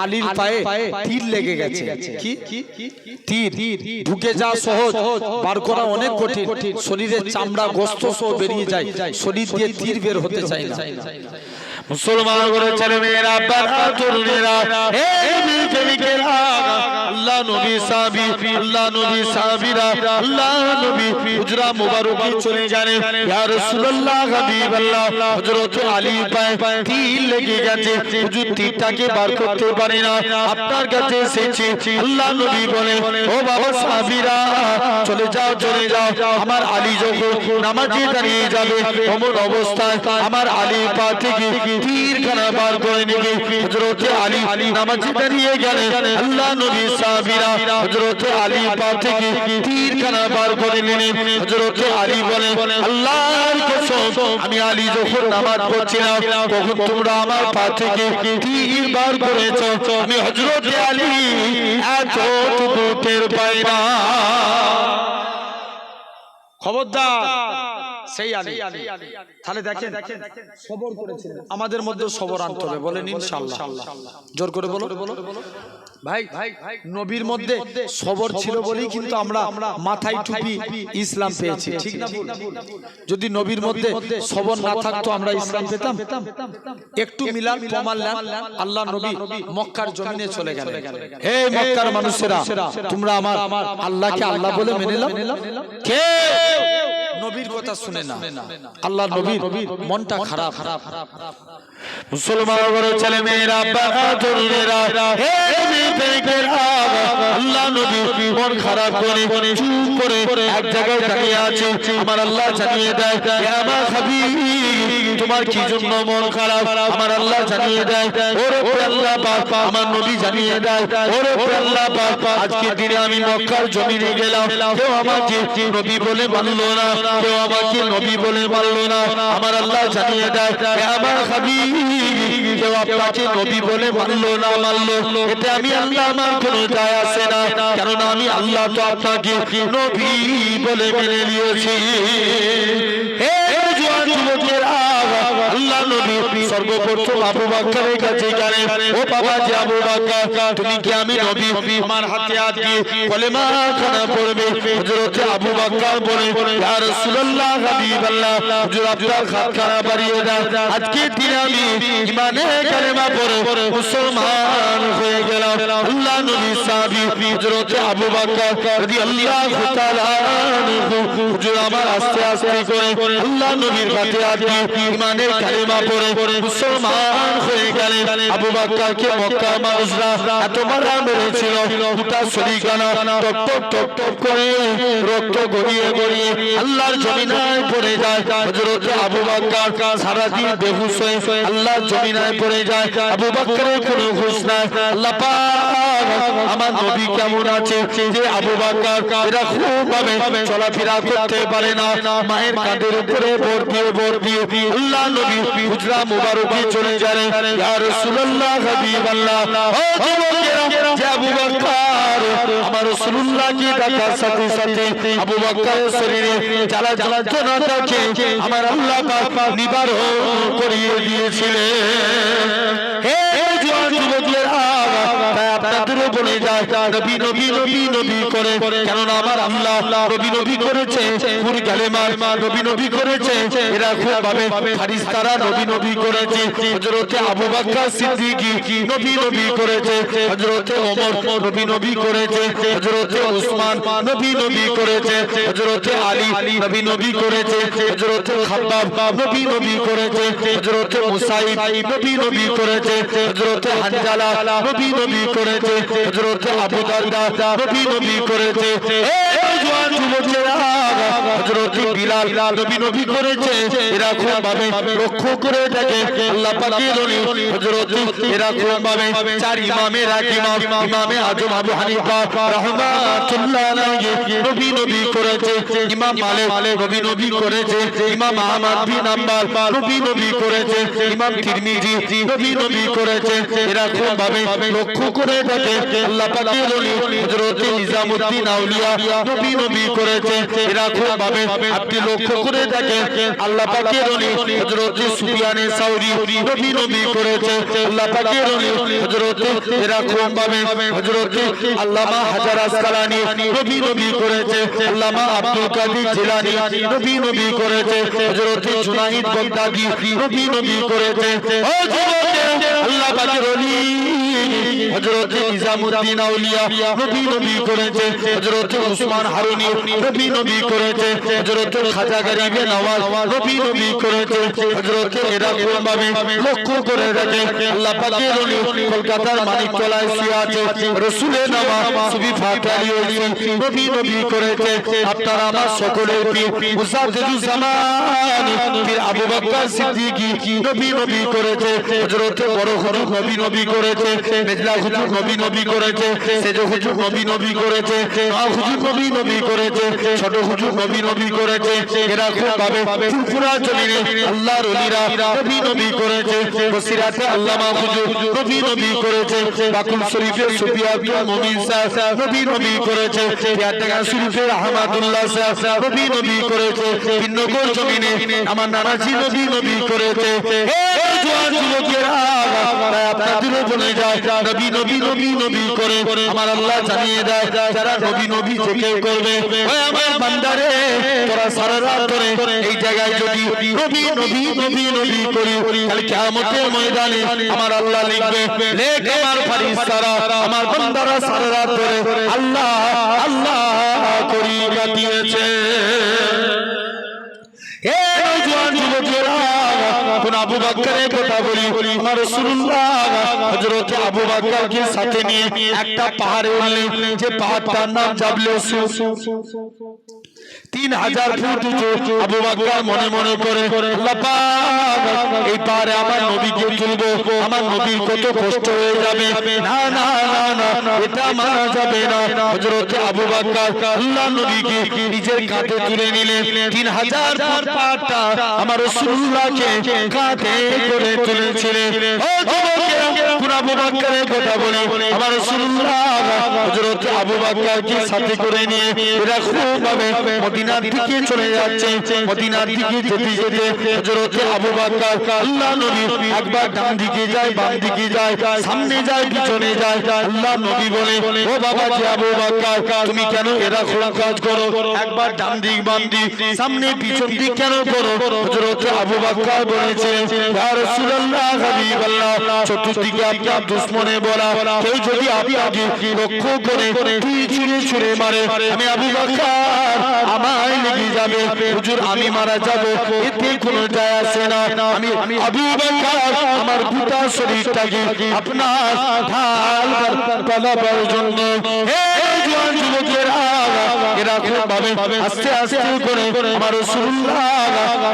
আলীর পায়ে তীর লেগে গেছে। কি তীর? ঢুকে যা সহজ, বার করা অনেক কঠিন। শরীরের চামড়া গোশত সহ বেরিয়ে যায়, শরীর দিয়ে তীর বের হতে চায় না। মুসলমান করে ছেলে মেয়েরা, বাবা তরুণেরা, হে প্রেমিকেরা, আল্লাহ নবী সাহাবী, আল্লাহ নবী সাহাবীরা, আল্লাহ নবী হুজরা মুবারকে চলে গেলেন। ইয়া রাসূলুল্লাহ হাবিবাল্লাহ, হযরত আলী পায়ে তীর লেগে গেছে। হুজুর তীরটাকে বার করতে পারে না, আপনার কাছে এসেছে। আল্লাহ নবী বলে ও বাবা সাহাবীরা চলে যাও চলে যাও। আমার আলী যখন নামাজে দাঁড়িয়ে যাবে এমন অবস্থায় আমার আলী পা থেকে তীরখানা বার করে নিয়ে হযরত আলী নামাজে দাঁড়িয়ে গেলেন। আল্লাহ নবী সাহাবীরা হযরত আলী পা থেকে তীরখানা বার করে নিলেন। হযরত আলী বলে আল্লাহর কসম আমি আলী যখন নামাজ পড়ছিলাম তখন তোমরা আমার পা থেকে তীর বার করেছো। আমি হযরত আলী এতটুকু টের পাই না। খবরদার সেই আলী। তাহলে দেখেন সবর করেছিলেন। আমাদের মধ্যে সবর আনতে হবে, বলেন ইনশাআল্লাহ। জোর করে বলো ভাই। নবীর মধ্যে সবর ছিল বলেই কিন্তু আমরা মাথায় টুপি ইসলাম পেয়েছি, ঠিক না? যদি নবীর মধ্যে সবর না থাকতো আমরা ইসলাম পেতাম? একটু মিলান প্রমাণ নেন। আল্লাহ নবী মক্কার জমিনে চলে গেলেন। হে মক্কার মানুষেরা, তোমরা আমার আল্লাহকে আল্লাহ বলে মেনে নাও। কে নবীর কথা শুনে না? আল্লাহ নবীর মনটা খারাপ। মুসলমান বড় ছেলে মেয়েরা, বাবা তরুণেরা, হে প্রেমিকেরা, আল্লাহ নবী মন খারাপ করে চুপ করে এক জায়গায় দাঁড়িয়ে আছে। আমার আল্লাহ জানিয়ে দেয় হে আমার হাবিব তোমার কি জন্য মন খারাপ? আমার আল্লাহ জানিয়ে দেয় ওরে আল্লাহ পাক, আমার নবী জানিয়ে দেয় ওরে আল্লাহ পাক, আজকে দিনে আমি মক্কার জমিনে গেলাম, কেউ আমাকে নবী বলে মানলো না, কেউ আমাকে নবী বলে মানলো না। আমার আল্লাহ জানিয়ে দেয় হে আমার হাবিব কেউ আপনাকে নবী বলে মানলো না মানলো এতে আমি আল্লাহ আমার কোনো যায় আসে না, কেননা আমি আল্লাহ তো আপনাকে নবী বলে মেনে নিয়েছি। হে জওয়ান যুবকেরা, আল্লাহ নবী সর্বপ্রথম আবু বকরের কাছে গেলেন। ও বাবা জি আবু বকর, তুমি কি আমি নবী? আমার হাতে হাত দিয়ে কলেমা খানা পড়বে। হযরত আবু বকর বলে ইয়া রাসূলুল্লাহ হাবিবাল্লাহ, হুজুর আপনার হাত খানা বাড়িয়ে দেন, আজকে দিনে আমি ঈমানে কালেমা পড়ে মুসলমান হয়ে গেলাম। আল্লাহ নবী সাহাবী হযরত আবু বকর রাদিয়াল্লাহু তাআলা আনহু হুজুর আমার আস্তে আস্তে করে আল্লাহ নবীর হাতে হাত দিয়ে ঈমানের কালেমা পড়ে মুসলমান হয়ে গেলেন। আবু বকরকে মক্কার মানুষরা এত মারা মেরেছিল, গোটা শরীরখানা টপ টপ টপ টপ করে রক্ত গড়িয়ে গড়িয়ে আল্লাহর জমিনায় পড়ে যায়। হযরত আবু বকর সারাদিন বেহুশ হয়ে আল্লাহর জমিনায় পড়ে যায়। আবু বকরের কোনো হুঁশ নাই। আল্লাহ পাক আমার নবী কেমন আছে যে আবু বকর এরকম ভাবে চলাফেরা করতে পারে না, মায়ের কাঁধের উপরে ভর দিয়ে আল্লাহ নবী হুজরা মুবারকে চলে গেলেন। ইয়া রাসূলুল্লাহ হাবিবাল্লাহ, ও যুবকেরা, যে আবু বকর আমার রাসূলুল্লাহকে দেখার সাথে সাথে আবু বকরের শরীরে জ্বালা যন্ত্রণাটাকে আমার আল্লাহ পাক নিবারণ করিয়ে দিয়েছিলেন। হে জওয়ান যুবকেরা, তাই আপনাদেরও বলে যায় নবী নবী নবী নবী করে, কেননা আমার আল্লাহ নবী নবী করেছে, পুরি কালেমার নবী নবী করেছে, এরকম ভাবে ফারিস্তারা নবী নবী করেছে, হযরতে আবু বকর সিদ্দিকী নবী নবী করেছে, হযরতে ওমর নবী নবী করেছে, হযরতে উসমান নবী নবী করেছে, হযরতে আলী নবী নবী করেছে, হযরতে খাব্বাব নবী নবী করেছে, হযরতে মুসাইব নবী নবী করেছে, হযরতে হানজালা নবী নবী করেছে, হযরতে আবু দারদা নবী নবী করেছে। এই জওয়ান যুবকেরা হযরতে বিলাল নবী নবী করেছে, এরকম ভাবে লক্ষ্য করে দেখে আল্লাহ পাকের ওলি হযরতে এরকম ভাবে চার ইমামের এক ইমাম ইমামে আজম আবু হানিফা রাহমাতুল্লাহ আলাইহি নবী নবী করেছে, ইমাম মালিক নবী নবী করেছে, ইমাম আহমদ বিন হাম্বল নবী নবী করেছে, ইমাম তিরমিজি নবী নবী করেছে, এরকম ভাবে লক্ষ্য করে দেখে আল্লাহ পাকের ওলি হযরতে নিজামউদ্দিন আউলিয়া নবী নবী করেছে, এরকম ভাবে আপনি লক্ষ্য করে দেখেন আল্লাহ পাকের ওলি হযরতে সুফিয়ানে সাউরি নবী নবী করেছে, আল্লাহ পাকের ওলি হযরতে এরকম ভাবে হযরতে আল্লামা হাজার আসকালানি নবী নবী করেছে, আল্লামা আব্দুল কাদের জিলানী নবী নবী করেছে, হযরতে জুনাইদ বাগদাদি নবী নবী করেছে। ও যুবকেরা আল্লাহ পাকের ওলি হযরতে নিজামউদ্দিন আউলিয়া নবী নবী করেছে, হযরতে ওসমান হারুনি নবী নবী করেছে, হযরতে খাজা গরিবে নওয়াজ নবী নবী করেছে, হযরতে এরকম ভাবে লক্ষ্য করে দেখে আল্লাহ পাকের ওলি কলকাতার মানিকতলায় শুয়ে আছে রাসূলের নাম সুফি ফাতালি নবী নবী করেছে। আপনারা আমার সকলের পীর মুজাদ্দিদুজ্জামান পীর আবু বকর সিদ্দিকী নবী নবী করেছে, হযরতে বড় হুজুর নবী নবী করেছে, মেজলা হুজুর নবী নবী করেছে, সেজ হুজুর নবী নবী করেছে, নওয়াব হুজুর নবী নবী করেছে, ছোট হুজুর নবী নবী করেছে, এরকম ভাবে পুরা জমিনে আল্লাহর ওলিরা নবী নবী করেছে। বসিরাতে আল্লামা হুজুর নবী নবী করেছে, বাকুল শরীফের সুফি আব্দুল মুমিন সাহেব নবী নবী করেছে, ইয়াতেগা শরীফের আহমদুল্লাহ সাহেব নবী নবী করেছে, বিন্নগর জমিনে আমার নানাজি নবী নবী করেছে। এই জওয়ান যুবকেরা আপনাদেরও বলে যায় নবী নবী নবী নবী করে আমার আল্লাহ জানিয়ে দেয় যারা নবী নবী থেকে করবে, ওই আমার বান্দারে তোরা সারা রাত ধরে এই জায়গায় যদি নবী নবী নবী নবী করি, কাল কিয়ামতের ময়দানে আমার আল্লাহ লিখবে লেখ আমার ফেরেশতারা আমার বান্দারা সারা রাত ধরে আল্লাহ আল্লাহ করি কাটিয়েছে। হে নওজোয়ান যুবকেরা কোন আবু বকরের কথা বলি, আমার রাসূলুল্লাহ হযরতে আবু বকরকে সাথে নিয়ে একটা পাহাড়ে উঠলেন, যে পাহাড়টার নাম জাবলে সুর। 3000 ফুট উঁচু। আবু বকর মনে মনে করে আল্লাহ পাক এই পাহাড়ে আমার নবীকে তুলবো, আমার নবীর কত কষ্ট হয়ে যাবে, না না না না এটা মানা যাবে না। হযরতে আবু বকর আল্লাহ নবীকে নিজের কাঁধে তুলে নিলেন, 3000 ফুট পাহাড়টা আমার রাসূলুল্লাহকে কাঁধে করে তুলেছিলেন। ও যুবকেরা কোন আবু বকরের কথা বলে আমার রাসূলুল্লাহ হযরতে আবু বকরকে সাথে করে নিয়ে এরকম ভাবে মদিনার দিকে চলে যাচ্ছে। মদিনার দিকে যেতে যেতে হযরতে আবু বকর আল্লাহ নবী একবার ডান দিকে যায়, বাম দিকে যায়, সামনে যায়, পিছনে যায়। আল্লাহ নবী বলে ও বাবা যে আবু বকর তুমি কেন এরকম কাজ করো, একবার ডান দিক বাম দিক সামনে পিছন দিক কেন করো? হযরতে আবু বকর বলেছিলেন ইয়া রাসূলুল্লাহ হাবিবাল্লাহ চতুর্দিকে আপনার দুশমনে বলা, কেউ যদি আপনাকে লক্ষ্য করে ছুঁড়ে ছুঁড়ে মারে আমি আবু বকর আমায় লেগে যাবে, হুজুর আমি মারা যাব, এতে কোনো যায় আসে না। আমি আবু বকর আমার গোটা শরীরটাকে আপনার ঢাল করাবার জন্য। হে জওয়ান যুবকেরা এরকম ভাবে আস্তে আস্তে করে আমার রাসূলুল্লাহ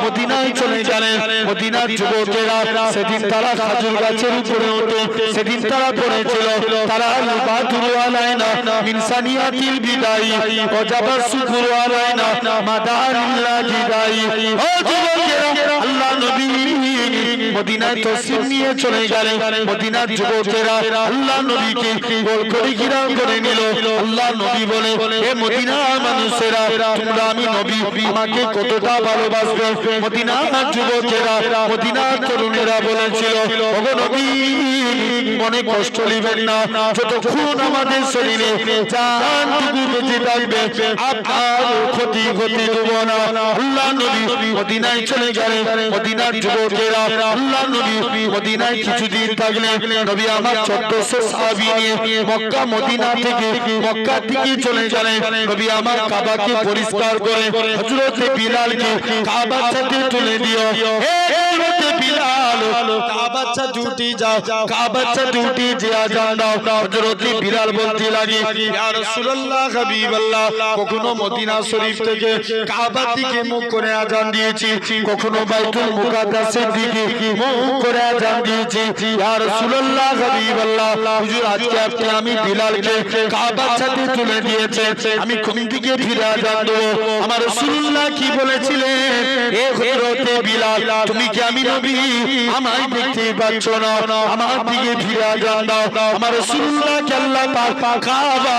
মদিনায় চলে গেলেন। মদিনার যুবকেরা সেদিন তারা খেজুর গাছের উপরে ওঠে, সেদিন তারা পড়েছিল তারা লিবাতুল আলাইনা মিন সানিয়াতিল বিদাই ওয়াজাবার শুকুর আলাইনা মাদারিল্লাহি দাই। ও যুবকেরা আল্লাহ নবী মদিনায় তশরিফ নিয়ে চলে গেলেন মদিনার যুবকেরা আল্লাহ নবীকে গোল করে ঘিরা করে নিল আল্লাহ নবী বলে হে মদিনার মানুষেরা তোমরা আমি নবী আমাকে কতটা ভালোবাসবে মদিনার যুবকেরা মদিনার তরুণেরা বলেছিল ওগো নবী মনে কষ্ট নেবেন না যতক্ষণ আমাদের শরীরে জানটুকু বেঁচে থাকবে আপনার ক্ষতি দেব না আল্লাহ নবী মদিনায় চলে গেলেন মদিনার যুবকেরা আল্লাহ নবী মদিনায় কিছুদিন থাকলেন নবী আমার 1400 সাহাবী নিয়ে মক্কা মদিনা থেকে চলে গেলেন নবী আমার কাবাকে পরিষ্কার করে হযরত বিলালকে কাবার সাথে তুলে দিও হে হযরত বিলাল কাবার সাথে ডিউটি যাও কাবার সাথে ডিউটি যে আজান দাও হযরত বিলাল বলতে লাগে ইয়া রাসূলুল্লাহ হাবিবাল্লাহ কখনো মদিনা শরীফ থেকে কাবার দিকে মুখ করে আজান দিয়েছি কখনো বাইতুল মুকাদ্দাসের দিকে মুখ করে আজান দিয়েছি ইয়া রাসূলুল্লাহ হাবিবাল্লাহ হুজুর আজকে আপনি আমি বিলালকে কাবার সাথে তুলে দিয়েছে আমি কোন দিকে ফিরে আজান দেব আমার রাসূলুল্লাহ কি বলেছিলেন এ হযরত বিলাল তুমি কি আমি নবী আমায় দেখতে পাচ্ছ না আমার দিকে ফিরে আজান দাও আমার রাসূলুল্লাহ কে আল্লাহ পাক কাবা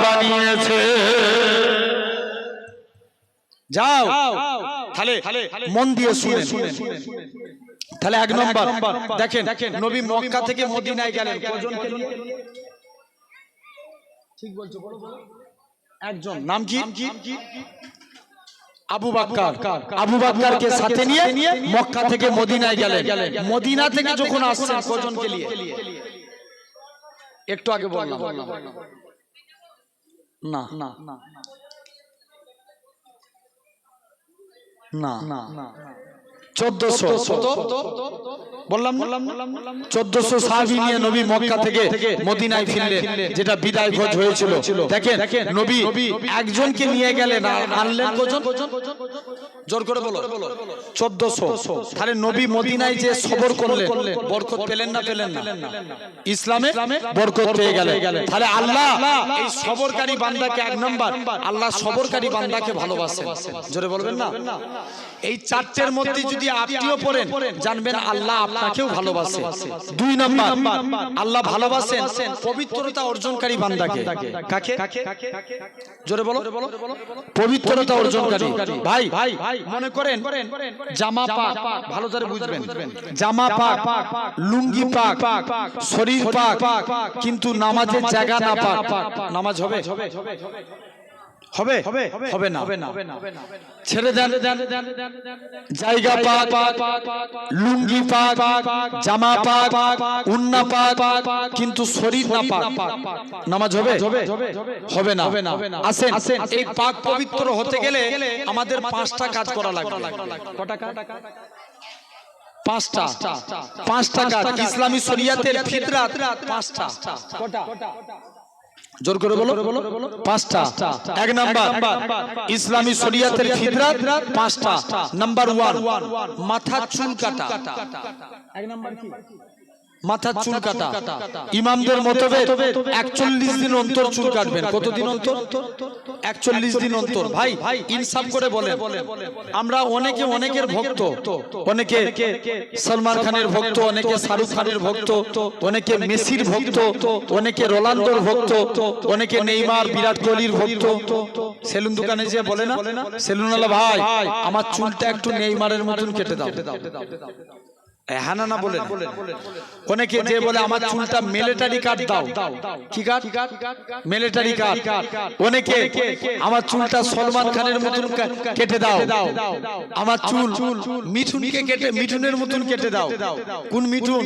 বানিয়েছে যাও তাহলে মন দিয়ে শুনেন তাহলে এক নম্বর দেখেন নবী মক্কা থেকে মদিনায় গেলেন কজনকে নিয়ে ঠিক বলছো বলো একজন নাম কি আবু বকরকে সাথে নিয়ে মক্কা থেকে মদিনায় গেলেন মদিনা থেকে যখন আসছেন কজনকে নিয়ে একটু আগে বললাম না 1400 বললাম 1400 সাহাবী নিয়ে নবী মক্কা থেকে মদিনায় ফিরলেন যেটা বিদায় গজ হয়েছিল দেখেন নবী একজনকে নিয়ে গেলেন আর আনলেন কজন জোর করে বলো 1400 তাহলে নবী মদিনায় যে সবর করলেন বরকত পেলেন না ইসলামে বরকত পেয়ে গেলেন তাহলে আল্লাহ এই সবরকারী বান্দাকে এক নাম্বার আল্লাহ সবরকারী বান্দাকে ভালোবাসেন জোরে বলবেন না এই চারটের মধ্যে যদি আপনিও পড়েন জানবেন আল্লাহ আপনাকেও ভালোবাসে দুই নাম্বার আল্লাহ ভালোবাসেন পবিত্রতা অর্জনকারী বান্দাকে কাকে জোরে বলো পবিত্রতা অর্জনকারী ভাই মনে করেন জামা পাক ভালো করে বুঝবেন জামা পাক লুঙ্গি পাক শরীর পাক কিন্তু নামাজের জায়গা না পাক নামাজ হবে না ছেড়ে দেন জায়গা পাক লুঙ্গি পাক জামা পাক উন্না পাক কিন্তু শরীর না পাক নামাজ হবে না আসেন এই পাক পবিত্র হতে গেলে আমাদের 5টা কাজ করা লাগবে কটা কাজ পাঁচটা কাজ ইসলামী শরিয়াতের ফিতরাত 5টা কটা জোর করে বলো 5টা এক নাম্বার ইসলামী শরিয়াতের ফিতরাত 5টা নাম্বার 1 মাথা চুল কাটা এক নাম্বার কি মাথা চুল কাটা ইমামদের মতবে 41 দিন অন্তর চুল কাটবেন কতদিন অন্তর 41 দিন অন্তর ভাই ইনসাফ করে বলেন আমরা অনেকের ভক্ত অনেকে সলমান খানের ভক্ত অনেকে শাহরুখ খানের ভক্ত অনেকে মেসির ভক্ত অনেকে রোনাল্ডোর ভক্ত অনেকে নেইমার বিরাট কোহলির ভক্ত সেলুন দোকানে যে বলে না সেলুনওয়ালা ভাই আমার চুলটা একটু নেইমারের মতন কেটে দাও হ্যাঁ না বলে অনেকে যে বলে আমার চুলটা মিলিটারি কাট দাও কি কাট মিলিটারি কাট অনেকে আমার চুলটা সলমান খানের মতন কেটে দাও আমার চুল মিঠুনকে কেটে মিঠুনের মতন কেটে দাও কোন মিঠুন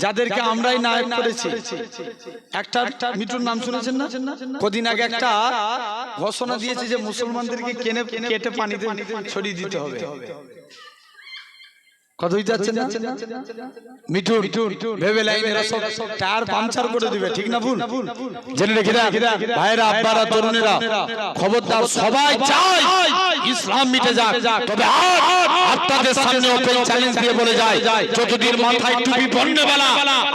যাদেরকে আমরাই নায়ক করেছি একটা মিঠুন নাম শুনেছেন না কদিন আগে একটা ঘোষণা দিয়েছে যে মুসলমানদেরকে কেটে পানিতে ছড়িয়ে দিতে হবে কতই যাচ্ছে না মিঠুন ভেবে লাইনেরা সব টায়ার পাংচার করে দিবে ঠিক না ভুল জেনে রেখে দাও ভাইরা আব্বারা তরুণেরা খবরদার সবাই চায় ইসলাম মিটে যাক তবে আপনাদের সামনে ওপেন চ্যালেঞ্জ দিয়ে বলে যায় যতদিন মাথায় টুপি পরনেওয়ালা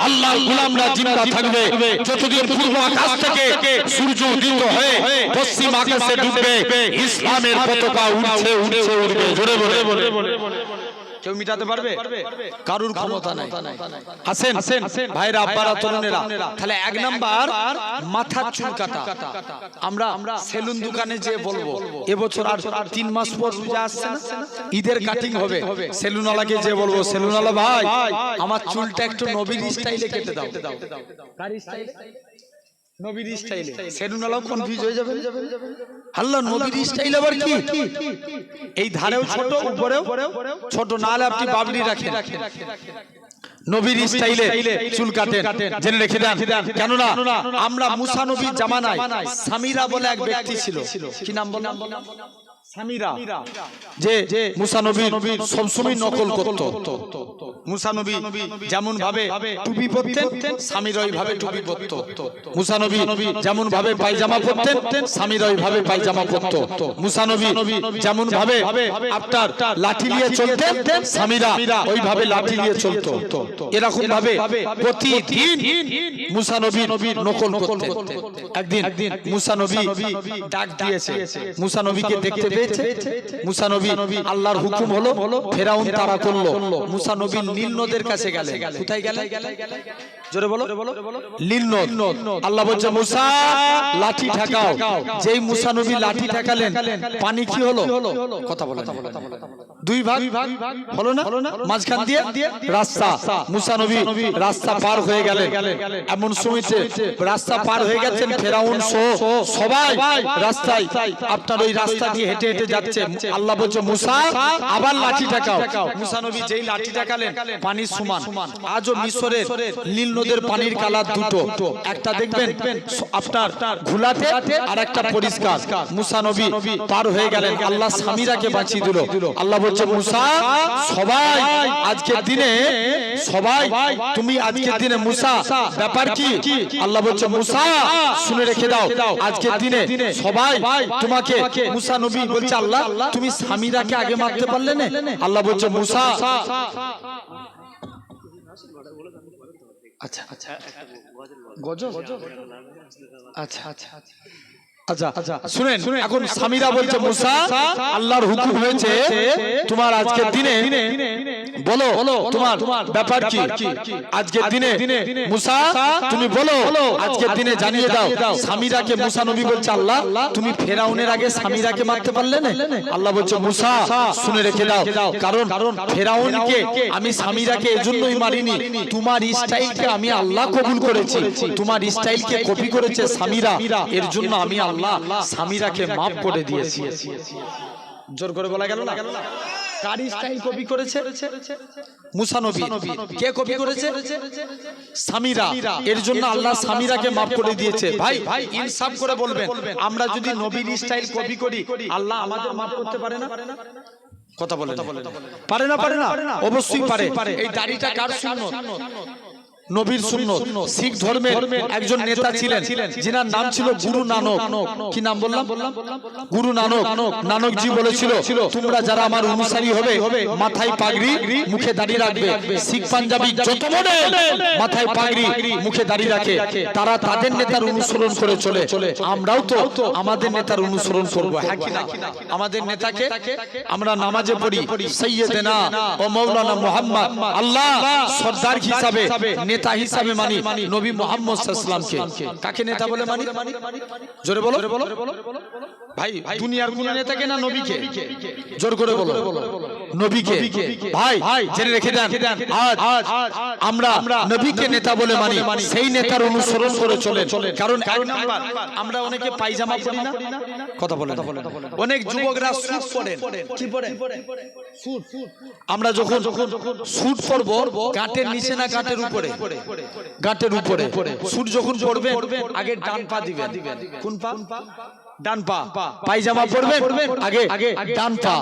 আল্লাহর গোলামরা জিন্দা থাকবে যতদিন পূর্ব আকাশ থেকে সূর্য উদিত হয়ে পশ্চিম আকাশে ডুববে ইসলামের পতাকা উঠবে জোরে বলে কেউ মিটাতে পারবে? কারুর ক্ষমতা নাই। আসেন ভাইরা, আব্বারা, তরুণেরা, তাহলে 1 নাম্বার মাথার চুল কাটা। আমরা সেলুন দোকানে যে বলবো এবছর আর 3 মাস পর রোজা আসছে না, ঈদের কাটিং হবে, সেলুনওয়ালাকে যে বলবো, সেলুনওয়ালা ভাই আমার চুলটা একটু নবীর স্টাইলে কেটে দাও। কার স্টাইলে? নবীর স্টাইলে। সেলুনওয়ালাও কনফিউজ হয়ে যাবে, আল্লাহ নবীর স্টাইল আবার কি? এই ধারেও ছোট, উপরেও ছোট, না হলে আপনি বাবলি রাখেন। নবীর স্টাইলে চুল কাটেন, জেনে রেখে দেন। কেননা আমরা মুসা নবীর জামানায় সামিরা বলে এক ব্যক্তি ছিল। কি নাম বললাম? সামিরা। যে মুসা নবী সবসময় নকল করত। মুসা নবী যেমন ভাবে টুপি পরতেন, সামিরা ওইভাবে টুপি পরত। মুসা নবী যেমন ভাবে পায়জামা পরতেন, সামিরা ওইভাবে পায়জামা পরত। মুসা নবী যেমন ভাবে আপনার লাঠি নিয়ে চলতেন, সামিরা ওইভাবে লাঠি নিয়ে চলত। এরকম ভাবে প্রতিদিন মুসা নবী নকল করতেন। একদিন মুসা নবী ডাক দিয়েছে, মুসা নবীকে দেখতে পেয়েছে। মুসা নবী আল্লাহর হুকুম হলো, ফেরাউন তাড়া করলো। মুসা নবী নীল নদের কাছে গেলেন। কোথায় গেলেন? জোরে বলো। নীল নদ। আল্লাহ বলছে মুসা লাঠি ঠেকাও। যেই মুসা নবী লাঠি ঠেকালেন, পানি কি হলো? কথা বলেন। 2 ভাগ হলো না? মাঝখান দিয়ে রাস্তা। মুসা নবী রাস্তা পার হয়ে গেলেন। এমন সময়তে রাস্তা পার হয়ে গেছেন, ফেরাউন সহ সবাই রাস্তায় আপনার ওই রাস্তা দিয়ে হেঁটে হেঁটে যাচ্ছে। আল্লাহ বলছে মুসা আবার লাঠি ঠেকাও। মুসা নবী যেই লাঠি ঠেকালেন, পানির সমান। আজও মিশরের নীল নদের পানির কালার দুটো, একটা দেখবেন আপনার ঘোলাটে আর একটা পরিষ্কার। মুসা নবী পার হয়ে গেলেন, আল্লাহ সামিরাকে বাঁচিয়ে দিল। আল্লাহ বলছে মুসা সবাই আজকের দিনে, সবাই তুমি আজকের দিনে মুসা ব্যাপার কি? আল্লাহ বলছে মুসা শুনে রেখে দাও, আজকের দিনে সবাই তোমাকে, মুসা নবী বলছে আল্লাহ তুমি সামিরাকে আগে মারতে পারলে না? আল্লাহ বলছে মুসা আচ্ছা আচ্ছা গজল আচ্ছা আচ্ছা আচ্ছা শুনেন, এখন সামিরা বলছে মুসা আল্লাহর হুকুম হয়েছে তোমার আজকের দিনে বলো তোমার ব্যাপার কি? আজকের দিনে মুসা তুমি বলো, আজকের দিনে জানিয়ে দাও। সামিরাকে মুসা নবী বলছে আল্লাহ তুমি ফেরাউনের আগে সামিরাকে মারতে পারলে না? আল্লাহ বলছে মুসা শুনে রেখে দাও, কারণ ফেরাউনকে আমি সামিরাকে এজন্যই মারিনি, তোমার স্টাইলকে আমি আল্লাহ কবুল করেছি। তোমার স্টাইলকে কপি করেছে সামিরা, এর জন্য আমি আল্লাহ সামিরাকে মাফ করে দিয়েছি। জোর করে বলা গেল না? কার স্টাইল কপি করেছে? মুসা নবী। কে কপি করেছে? সামিরা। এর জন্য আল্লাহ সামিরাকে মাফ করে দিয়েছে। ভাই ইনসাফ করে বলবেন, আমরা যদি নবীর স্টাইল কপি করি, আল্লাহ আমাদের মাফ করতে পারে না? কথা বলেন। পারে না? পারে না? অবশ্যই পারে। এই দাড়িটা কার সুন্নত? নবীর সুন্নত। শিখ ধর্মের একজন নেতা ছিলেন, যিনার নাম ছিল গুরু নানক। কি নাম বললাম? গুরু নানক। নানকজি বলেছিল তোমরা যারা আমার অনুসারী হবে মাথায় পাগড়ি, মুখে দাড়ি রাখবে। শিখ পাঞ্জাবি যত মনে মাথায় পাগড়ি, মুখে দাড়ি রাখে, তারা তাদের নেতার অনুসরণ করে চলে। আমরাও তো আমাদের নেতার অনুসরণ করব, হ্যাঁ কি না? আমাদের নেতাকে আমরা নামাজে পড়ি সাইয়্যিদানা ও মাওলানা মুহাম্মদ, আল্লাহ সরদার হিসাবে, নেতা হিসাবে মানি নবী মুহাম্মদ সাল্লাল্লাহু আলাইহি ওয়াসাল্লামকে। কাকে নেতা বলে মানি? জোরে বলো। ভাই দুনিয়ার কোন নেতাকে না, নবীকে? জোর করে বলো। নবীকে। ভাই জেনে রেখে দেন, আজ আমরা নবীকে নেতা বলে মানি, সেই নেতার অনুসরণ করে চলে। কারণ এক নাম্বার, আমরা অনেকে পায়জামা পরি না? কথা বলেন। অনেক যুবকরা স্যুট পরেন। কি পরেন? স্যুট। আমরা যখন স্যুট পরবো, গাঁটের নিচে না গাঁটের উপরে? গাঁটের উপরে। স্যুট যখন পরবেন আগে ডান পা দিবেন। কোন পা? ডান পা। পায়জামা পরবেন আগে ডান পা।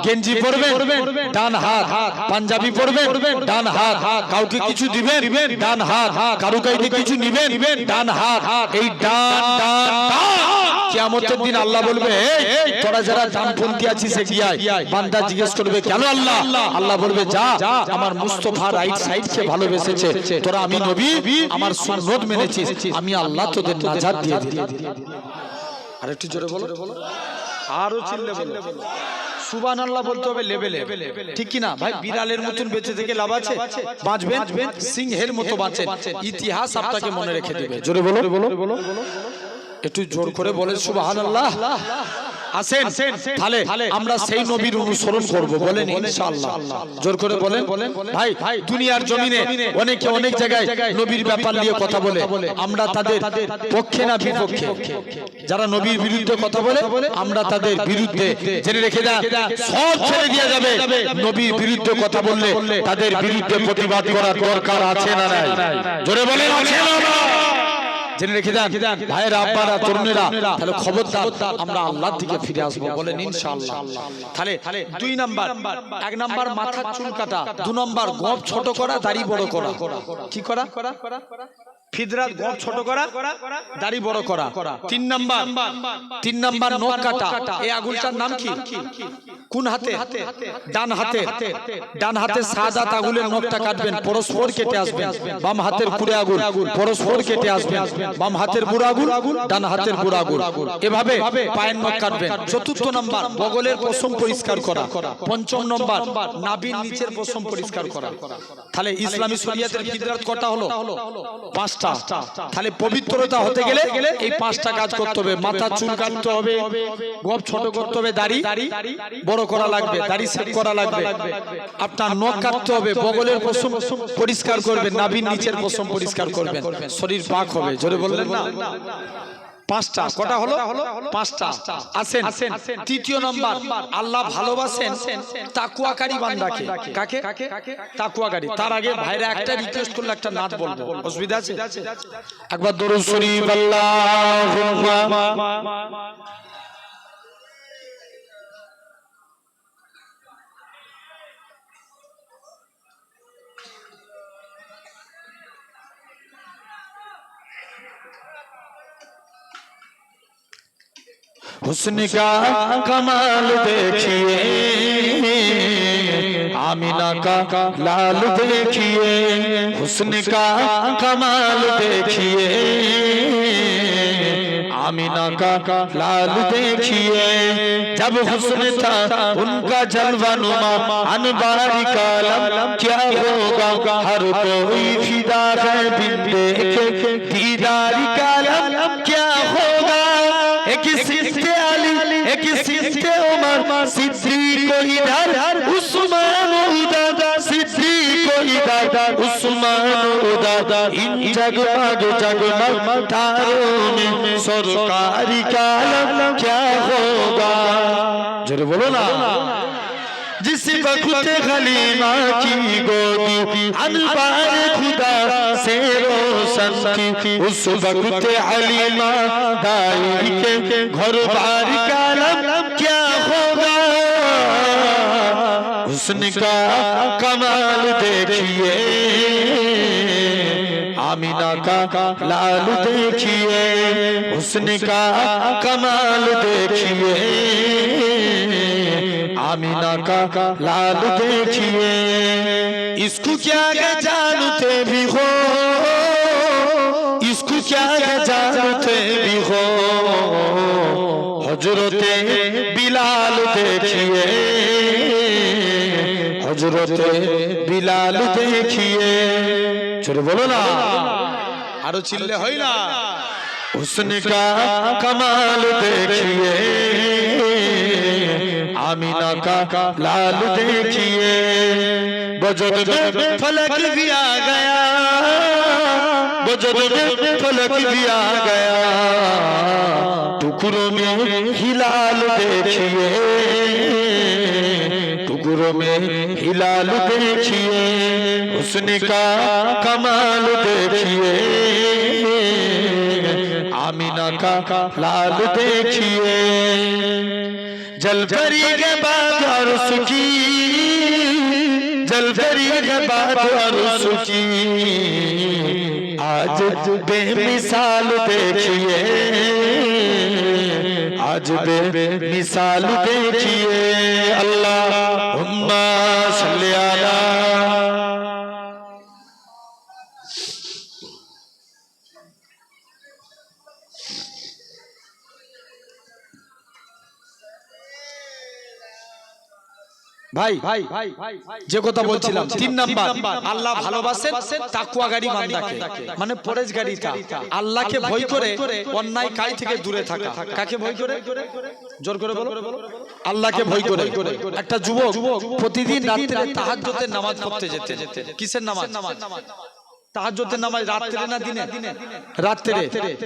গেঞ্জি পরবেন ডান হাত। পাঞ্জাবি পরবেন ডান হাত। কাউকে কিছু দিবেন ডান হাত। কারো কাছে কিছু নিবেন ডান হাত। এই ডান কিয়ামতের দিন আল্লাহ বলবে তোরা যারা ডানপন্থী আছিস এগিয়ে আয়। বান্দা জিজ্ঞেস করবে কেন আল্লাহ? আল্লাহ বলবে যা, আমার মুস্তাফা রাইট সাইডকে ভালোবেসেছে, তোরা আমি নবী আমার সুন্নাত মেনেছিস, আমি আল্লাহ তোদের নাজাত দিয়ে দিলাম। আরেকটু জোরে বলো, আরো চিল্লে বলো। সুবহানাল্লাহ বলতে হবে লেভেলে, ঠিক কি না ভাই? বিড়ালের মতন বেঁচে থেকে লাভ আছে? বাঁচবেন সিংহের মতো বাঁচেন, ইতিহাস আপনাকে মনে রেখে দিবে। জোরে বলো, একটু জোর করে বলেন সুবহানাল্লাহ। আসেন তাহলে আমরা সেই নবীর অনুসরণ করব, বলেন ইনশাআল্লাহ। জোর করে বলেন। ভাই দুনিয়ার জমিনে অনেকে অনেক জায়গায় নবীর ব্যাপার নিয়ে কথা বলে, আমরা তাদের পক্ষে না বিপক্ষে? যারা নবীর বিরুদ্ধে কথা বলে আমরা তাদের বিরুদ্ধে। জেনে রেখে দেন, সব ছেড়ে দেওয়া যাবে। নবীর বিরুদ্ধে কথা বললে তাদের বিরুদ্ধে প্রতিবাদ করার দরকার আছে না নাই? জোরে বলেন আছে না? জেনে রেখে দেন ভাইয়েরা, আব্বারা, তরুণেরা, তাহলে খবরদার আমরা আল্লাহর দিকে ফিরে আসবো, বলেন ইনশাআল্লাহ। তাহলে 2 নাম্বার, 1 নাম্বার মাথার চুল কাটা, 2 নাম্বার গোঁফ ছোট করা, দাড়ি বড় করা। কি করা? ফিদরাত, গোঁফ ছোট করা, দাড়ি বড় করা। 3 নাম্বার নখ কাটা। এই আগুলটার নাম কি? কোন হাতে? ডান হাতে সাদাত আগুলের নখটা কাটবেন, পরস্পর কেটে আসবেন। বাম হাতের কুড়ে আগুল পরস্পর কেটে আসবেন, বাম হাতের বুড়ো আগুল, ডান হাতের বুড়ো আগুল, এভাবে পায়ের নখ কাটবেন। 4 নাম্বার বগলের পশম পরিষ্কার করা। 5 নাম্বার নাভির নিচের পশম পরিষ্কার করা। তাহলে ইসলামী শরীয়তের ফিদরাত কটা হলো? 5টা। তাহলে পবিত্রতা হতে গেলে এই 5টা কাজ করতে হবে। মাথা চুল কাটতে হবে, গোঁফ ছোট করতে হবে, দাড়ি বড় করা লাগবে, দাড়ি সেট করা লাগবে, আপনার নখ কাটতে হবে, বগলের পশম পরিষ্কার করবেন, নাভির নিচের পশম পরিষ্কার করবেন, শরীর পাক হবে। জোরে বললেন না? 5টা। কটা হলো? 5টা। আসেন 3 নাম্বার, আল্লাহ ভালোবাসেন তাকওয়াকারী বান্দাকে। কাকে? তাকওয়াকারী। তার আগে ভাইরা একটা রিকোয়েস্ট করলে একটা নাত বলবো, অসুবিধা আছে? একবার দরুদ শরীফ আল্লাহুম্মা। हुस्न का कमाल देखिए, आमिना का लाल देखिए, हुस्न का कमाल देखिए, आमिना का लाल देखिए। जब हुस्न था उनका जलवा नुमा, अनबारी का आलम क्या होगा, हर कोई फिदा है बिन देखे दीदारी का आलम क्या होगा। एक सिद्दे अली, एक सिद्दे उमर, सिद्दीक को इधर, उस्मान उधर, सिद्दीक को इधर, उस्मान उधर। इन जगमग तारों में सरकारी का आलम क्या होगा। जरा बोलो ना। जिस वक्त खलीमा की गोदी अनबार खुदा से रोशन थी, उस वक्त हलीमा दाई के घर बार का आलम क्या होगा। हुस्न का कमाल देखिए, आमिना का लाल देखिए, हुस्न का कमाल देखिए, आमिना का लाल देखिए। इसको क्या जानते भी हो, इसको क्या जानते भी हो, हजरते बिलाल देखिए, हजरते बिलाल देखिए। चलो बोलो ना, আরো চিল্লে হয় না? हुस्न का कमाल देखिए, आमिना का लाल देखिए। बजट में फलक भी आ गया, बजट में फलक भी आ गया, टुकड़ों में हिलाल देखिए, टुकड़ों में हिलाल देखिए। हुस्न का कमाल देखिए, आमिना का लाल देखिए। जलपरी के बाद अर्श की, जलपरी के बाद अर्श की, आज बेमिसाल देखिए, आज बेमिसाल देखिए। अल्लाहुम्मा सल्ली अला। ভাই যে কথা বলছিলাম 3 নাম্বার আল্লাহ ভালোবাসেন তাকওয়াগারী বান্দাকে মানে পরেজগারিতা আল্লাহকে ভয় করে অন্যায় কাজ থেকে দূরে থাকা কাকে ভয় করে জোর করে বলো আল্লাহকে ভয় করে একটা যুবক প্রতিদিন রাতে তাহাজ্জুদের নামাজ পড়তে যেতে কিসের নামাজ তাহাজ্জুদের নামাজ রাতে না দিনে রাতে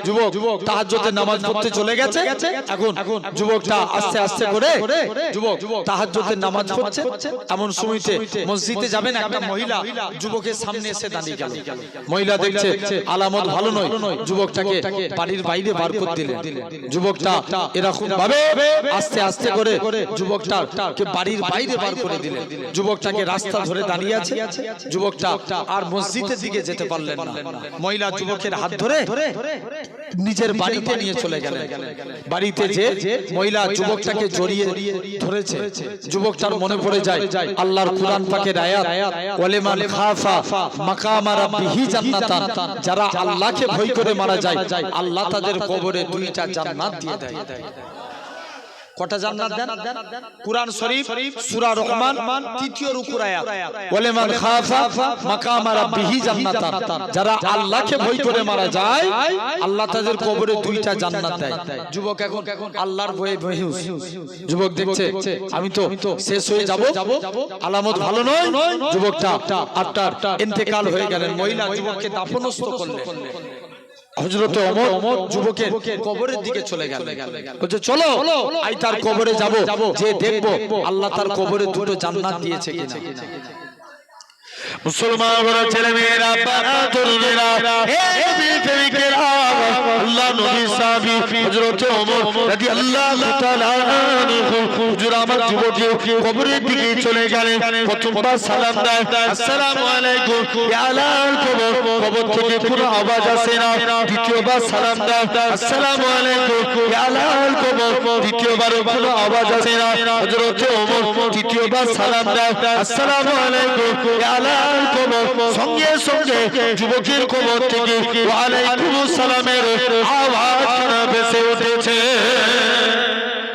যুবক তাহাজ্জুদের নামাজ পড়তে চলে গেছে এখন যুবকটা আস্তে আস্তে করে যুবক তাহাজ্জুদের নামাজ পড়ছে এমন সময়তে মসজিদে যাবেন একটা মহিলা যুবকের সামনে এসে দাঁড়িয়ে গেল মহিলা দেখছে আলামত ভালো নয় যুবকটাকে বাড়ির বাইরে বার করে দিলেন যুবকটা এরকম ভাবে আস্তে আস্তে করে যুবকটাকে বাড়ির বাইরে বার করে দিলেন যুবকটাকে রাস্তা ধরে দাঁড়িয়ে আছে যুবকটা আর মসজিদের দিকে যেতে পারলেন না মহিলা যুবকের হাত ধরে নিজের বাড়িতে নিয়ে চলে গেলেন বাড়িতে যে মহিলা যুবকটাকে জড়িয়ে ধরেছে যুবকটার মনে পড়ে যায় আল্লাহর কুরআন পাকের আয়াত ওয়ালিমান খাফা মাকাম রাব্বিহি জান্নাতান যারা আল্লাহকে ভয় করে মারা যায় আল্লাহ তাদের কবরে দুইটা জান্নাত দিয়ে দেয় কটা জান্নাত দেন কুরআন শরীফ সূরা রহমান 3য় রুকুর আয়াত ওয়ালিমান খাফা মাকাম রাব্বিহি জান্নাতান যারা আল্লাহকে ভয় করে মারা যায় আল্লাহ তাদের কবরে দুইটা জান্নাত দেয় যুবক এখন আল্লাহর ভয়ে বেহুশ যুবক দেখছে আমি তো শেষ হয়ে যাব আলামত ভালো নয় যুবকটা আত্মার ইন্তেকাল হয়ে গেলেন মহিলা যুবককে দাফনস্থ করলেন হযরত ওমর যুবকের কবরের দিকে চলে গেল বলছে চলো আই তার কবরে যাব যে দেখব আল্লাহ তার কবরে দুটো জান্নাত দিয়েছে কিনা মুসলমান বড় ছেলে মেয়েরা পাড়া তরুণেরা হে নবী প্রেমিকেরা আল্লাহ নবী সাহাবী হযরত ওমর রাদিয়াল্লাহু তাআলা আনহু হুজুর আমার যুবককে কবরের দিকে চলে গেলেন প্রথমবার সালাম দেয় আসসালামু আলাইকুম ইয়া আলাল কবর কবর থেকে কোনো আওয়াজ আসে না দ্বিতীয়বার সালাম দেয় আসসালামু আলাইকুম ইয়া আলাল কবর দ্বিতীয়বার কোনো আওয়াজ আসে না হযরত ওমর তৃতীয়বার সালাম দেয় আসসালামু আলাইকুম ইয়া আলাল সঙ্গে সঙ্গে যুবকের কবর থেকে ওয়ালাইকুমুস সালামের আওয়াজ ভেসে উঠেছে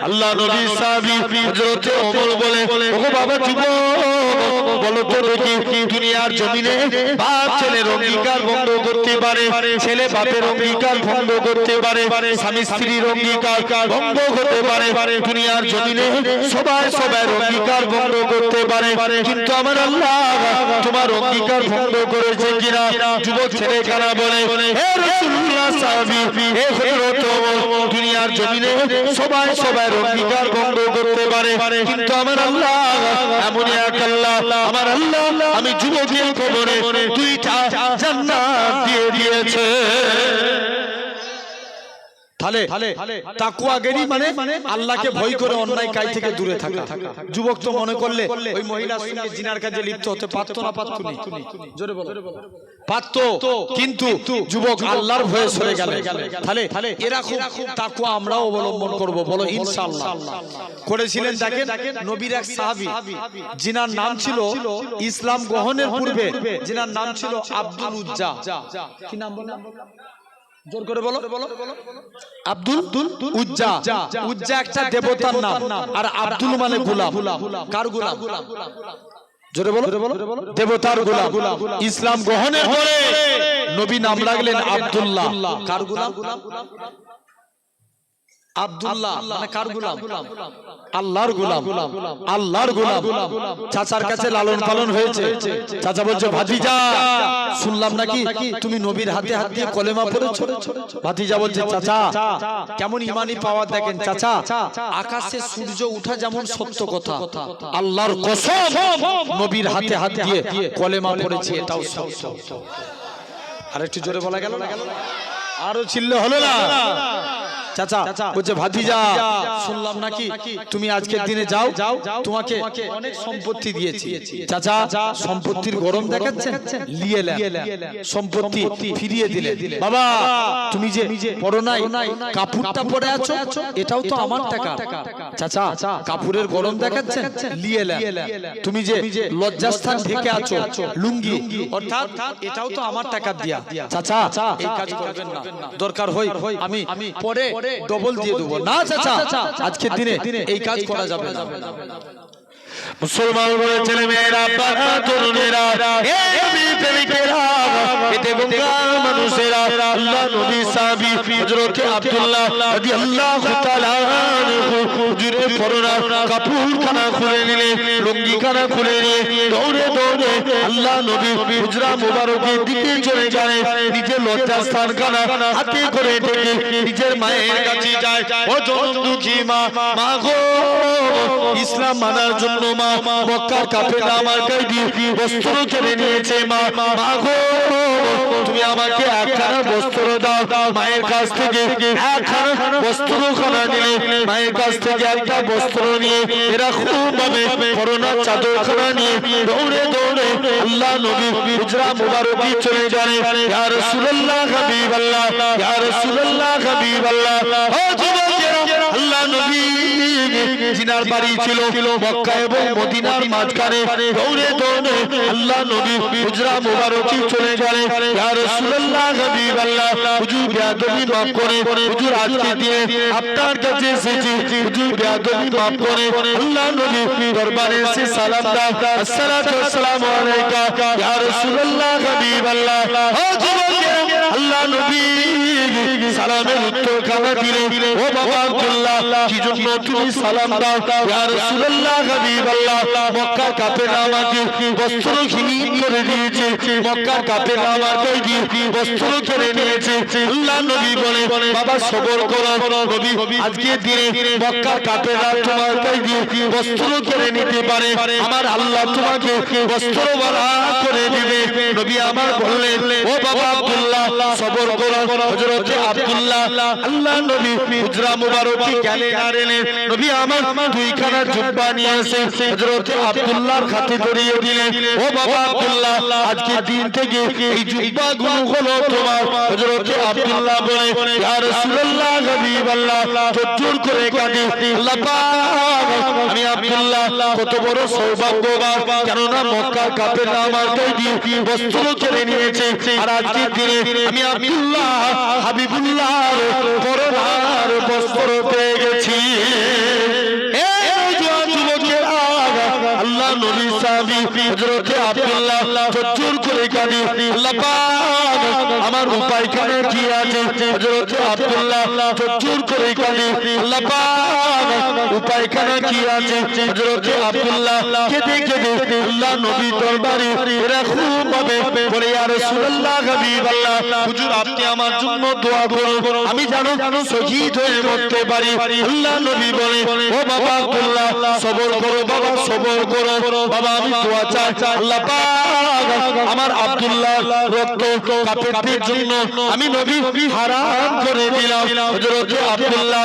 আল্লাহ নবী সাহাবী হযরত ওমর বলে ওগো বাবা যুবক বলো তো দেখি দুনিয়ার জমিনে বাপ ছেলের অঙ্গীকার ভঙ্গ করতে পারে ছেলে বাপের অঙ্গীকার ভঙ্গ করতে পারে স্বামী স্ত্রীর অঙ্গীকার ভঙ্গ করতে পারে দুনিয়ার জমিনে সবাই সবার অঙ্গীকার ভঙ্গ করতে পারে কিন্তু আমার আল্লাহ তোমার অঙ্গীকার ভঙ্গ করেছে কিনা যুবক ছেলে কারা বলে হে রাসূলুল্লাহ সাহাবী হে হযরত ওমর দুনিয়ার জমিনে সবাই সবার অঙ্গীকার ভঙ্গ করতে পারে কিন্তু আমার আল্লাহ এমন এক আল্লাহ আমার আল্লাহ আমি যুবকের কবরে দুইটা জান্নাত দিয়ে দিয়েছে তাহলে তাকওয়াগিরি মানে আল্লাহকে ভয় করে অন্যায় কাজ থেকে দূরে থাকা যুবক তো মনে করলে ওই মহিলার সঙ্গে জিনার কাজে লিপ্ত হতে পারতো না পারতো না জোরে বলো পারতো কিন্তু যুবক আল্লাহর ভয়ে সরে গেল তাহলে এরকম তাকওয়া আমরাও অবলম্বন করব বলো ইনশাআল্লাহ করেছিলেন দেখেন নবীর এক সাহাবী জিনার নাম ছিল ইসলাম গ্রহণের পূর্বে জিনার নাম ছিল আব্দুল উজ্জা কি নাম বলেন জোর করে বলো আব্দুল উজ্জা উজ্জা একটা দেবতার নাম আর আব্দুল মানে গোলাম কার গোলাম জোরে বলো দেবতার গোলাম ইসলাম গ্রহণের পরে নবী নাম রাখলেন আব্দুল্লাহ কার গোলাম আব্দুল্লাহ মানে কার গোলাম আল্লাহর গোলাম আল্লাহর গোলাম চাচার কাছে লালন পালন হয়েছে চাচা বলছে ভাতিজা শুনলাম নাকি তুমি নবীর হাতে হাত দিয়ে কলেমা পড়েছো ভাতিজা বলছে চাচা কেমন ঈমানি পাওয়ার দেখেন চাচা আকাশে সূর্য ওঠা যেমন সত্য কথা আল্লাহর কসম নবীর হাতে হাত দিয়ে কলেমা পড়েছি এটাও সত্য আর একটু জোরে বলা গেল আরো চিল্লে হলো না চাচা বলছে ভাতিজা শুনলাম নাকি তুমি আজকের দিনে যাও তোমাকে অনেক সম্পত্তি দিয়েছি চাচা সম্পত্তির গরম দেখাচ্ছেন নিয়ে সম্পত্তি ফিরিয়ে দিলে বাবা তুমি যে পরনাই কাপড়টা পরে আছো এটাও তো আমার টাকা চাচা কাপড়ের গরম দেখাচ্ছেন নিয়ে তুমি যে লজ্জাস্থান ঢেকে আছো লুঙ্গি অর্থাৎ এটাও তো আমার টাকা দিয়া চাচা এই কাজ করবেন না দরকার হয় আমি পরে ডবল দিয়ে দেবো না চাচা আজকের দিনে এই কাজ করা যাবে না মুসলমান বলে ছেলে মেয়েরা বাবা তরুণেরা এ নবী প্রেমিকেরা এতে গঙ্গার মানুষেরা আল্লাহ নবী সাহাবী হযরত আব্দুল্লাহ রাদিয়াল্লাহু তাআলা হুজুরে পরনা কাপড়খানা খুলে নিলে লুঙ্গিখানা খুলে নিয়ে দৌড়ে দৌড়ে আল্লাহ নবী হুজরা মুবারকের দিকে চলে যায় নিজের লজ্জাস্থানখানা হাতে করে ডেকে নিজের মায়ের কাছে যায় ও জনমদুখী মা মা গো ইসলাম মানার জন্য মা মক্কার কাফেররা আমার কয়েদি বস্ত্র কেড়ে নিয়েছে মা মা গো তুমি আমাকে একখানা বস্ত্র দাও মায়ের কাছ থেকে একখানা বস্ত্রখানা নিলে মায়ের কাছ থেকে একটা বস্ত্র নিয়ে এরা খুব ভাবে করোনার চাদরখানা নিয়ে দৌড়ে দৌড়ে আল্লাহ নবী হুজরা মুবারকি চলে যায় ইয়া রাসূলুল্লাহ হাবিবাল্লাহ ইয়া রাসূলুল্লাহ হাবিবাল্লাহ ও যুবকেরা আল্লাহ নবী জিনার বাড়ি ছিল মক্কা এবং মদিনার মাঝখানে দৌড়ে দৌড়ে আল্লাহ নবী হুজরা মুবারকি চলে গেলেন ইয়া রাসূলুল্লাহ হাবিবাল্লাহ হুজুর বেয়াদবি মাফ করে হুজুর আজকে দিয়ে আপনার কাছে এসেছি হুজুর বেয়াদবি মাফ করে আল্লাহ নবী দরবারে এসে সালাম দাও আসসালাতু ওয়াসসালামু আলাইকা ইয়া রাসূলুল্লাহ হাবিবাল্লাহ ও যুবকেরা আল্লাহ নবী সালামের উত্তর খানা দিলে ও বাবা আব্দুল্লাহ কি জন্য তুমি সালাম দাও ইয়া রাসূলুল্লাহ হাবিবাল্লাহ মক্কার কাফেররা আমাকে বস্ত্রহীন করে দিয়েছে মক্কার কাফেররা আমাকে বস্ত্র কেড়ে নিয়েছে আল্লাহ নবী বলে বাবা সবর করো নবী আজকে দিনে মক্কার কাফেররা তোমাকে বস্ত্র কেড়ে নিতে পারে আমার আল্লাহ তোমাকে বস্ত্রওয়ালা করে দিবে নবী আমার বললেন ও বাবা আব্দুল্লাহ সবর করো হযরত আব্দুল্লাহ আল্লাহ নবী হুজরা মুবারকি গেলে গাড়েলে নবী আমার দুইখানা জুব্বা নিয়ে এসে হযরত আব্দুল্লাহর হাতে ধরিয়ে দিলেন ও বাবা আব্দুল্লাহ আজকে দিন থেকে এই জুব্বাগুলো হলো তোমার হযরত আব্দুল্লাহ বলে ইয়া রাসূলুল্লাহ হাবিবাল্লাহ জোর করে কাঁদে আল্লাহ পাক আমি আব্দুল্লাহ কত বড় সৌভাগ্যবান কেন না মক্কার কাফেররা আমার কয়েদি বস্ত্র কেড়ে নিয়েছে আর আজকে দিনে আমি আব্দুল্লাহ হাবিবুল্লাহর করোনার বস্ত্র পেয়ে গেছি আল্লাহ নবী সাহাবী হযরত আব্দুল্লাহ জোর করে কাঁদে আল্লাহ পাক আমার উপায়খানে কি আছে হযরত আব্দুল্লাহ জোর করে কাঁদে আল্লাহ পাক উপায়খানে কি আছে হযরত আব্দুল্লাহ কেঁদে কেঁদে আল্লাহ নবী দরবারে এরা খুব ভাবে বলে ইয়া রাসূলুল্লাহ হাবিবাল্লাহ হুজুর আপনি আমার জন্য দোয়া করুন আমি জানো শহীদ হয়ে মরতে পারি আল্লাহ নবী বলে ও বাবা আব্দুল্লাহ সবর করো বাবা সবর করো বাবা আমি দোয়া চাই আল্লাহ পাক আমার আব্দুল্লাহ রক্ত কাফেরদের জন্য আমি নবী হারাম করে দিলাম হযরত আব্দুল্লাহ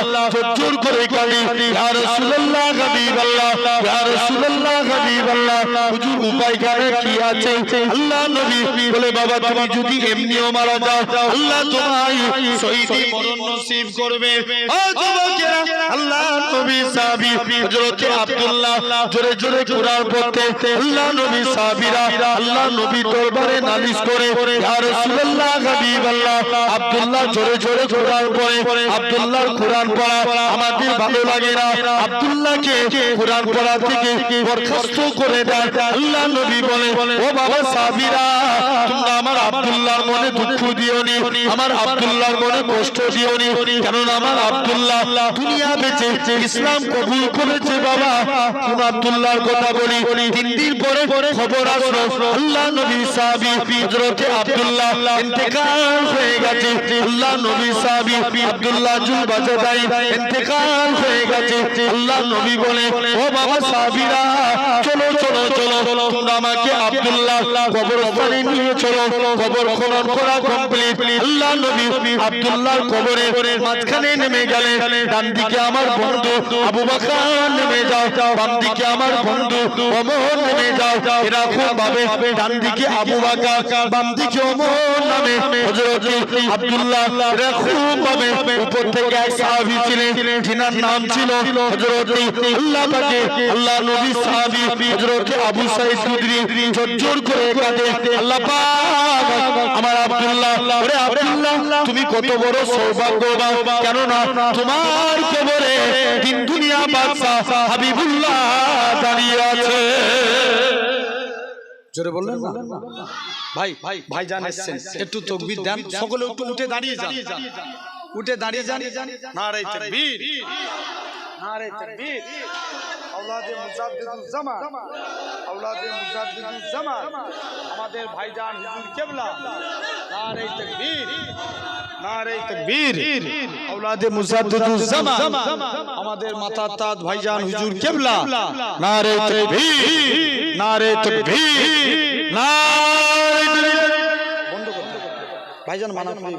জোর করে কাঁদে ইয়া রাসূলুল্লাহ হাবিবাল্লাহ ইয়া রাসূলুল্লাহ হাবিবাল্লাহ হুজুর উপায় কি আছে আল্লাহ নবী বলে বাবা তুমি যদি এমনিও মারা যাও আল্লাহ তোমায় শহীদি মরণ নসিব করবে ও যুবকেরা আল্লাহ নবী সাহাবী হযরত আব্দুল্লাহ জোরে জোরে কুরআন পড়তে আল্লাহ নবী সাহাবীরা আল্লাহ নবী দরবারে নালিশ করে ইয়া রাসূলুল্লাহ হাবিবাল্লাহ আব্দুল্লাহ জোরে জোরে কুরআন পড়ে আব্দুল্লাহর কুরআন পড়া আমাদের ভালো লাগে না আব্দুল্লাহকে কুরআন পড়া থেকে বরখাস্ত করে দেয় আল্লাহ নবী বলে ও বাবা সাহাবীরা তোমরা আমার আব্দুল্লাহর মনে দুঃখ দিওনি আমার আব্দুল্লাহর মনে কষ্ট দিওনি কারণ আমার আব্দুল্লাহ দুনিয়া বেঁচে ইসলাম কবুল করেছে বাবা কোন আব্দুল্লাহর কথা বলি 3 দিন পরে খবর আসলো আল্লাহ নবী সাহাবী হযরত আব্দুল্লাহ ইন্তেকাল হয়ে গেছে আল্লাহ নবী সাহাবী আব্দুল্লাহ জুলবাজাদাই ইন্তেকাল হয়ে গেছে আল্লাহ নবী বলে ও বাবা সাহাবীরা চলো চলো চলো তোমরা আমাকে আব্দুল্লাহ কবরস্থানে নিয়ে চলো কবর খনন করা কমপ্লিট আল্লাহ নবী আব্দুল্লাহর কবরের মাঝখানে নেমে গেলেন ডান দিকে আমার বন্ধু আবু বকর নেমে যাও বাম দিকে আমার বন্ধু ওমর নেমে যাও এরকম ভাবে ডান দিকে আবু বকর বাম দিকে ওমর নামে হযরত আব্দুল্লাহ এরকম ভাবে উপর থেকে এক সাহাবী ছিলেন যিনার নাম ছিল হযরত আল্লাহ পাকে আল্লাহ নবী সাহাবী হযরত আবু সাঈদ খুদরি জোর করে কাঁদে আল্লাহ পাক আমার আব্দুল্লাহ ওরে আব্দুল্লাহ তুমি কত বড় সৌভাগ্যবান কেন না তোমার কবরে তিন দুনিয়া বাদশা হাবিবুল্লাহ দাঁড়িয়ে আছে জোরে বললেন না ভাই ভাইজান এসেছেন একটু তাকবীর দেন সকলে একটু উঠে দাঁড়িয়ে যান উঠে দাঁড়িয়ে যান নারে তাকবীর নারে তাকবীর আওলাদে মুজাদ্দিদুজ জামান আওলাদে মুজাদ্দিদুজ জামান আমাদের ভাইজান হুজুর কিবলা নারে তাকবীর নারে তাকবীর আওলাদে মুজাদ্দিদুজ জামান আমাদের মাতা তাজ ভাইজান হুজুর কিবলা নারে তাকবীর নারে তাকবীর নারে তাকবীর বন্ধ করতে ভাইজান মানা করে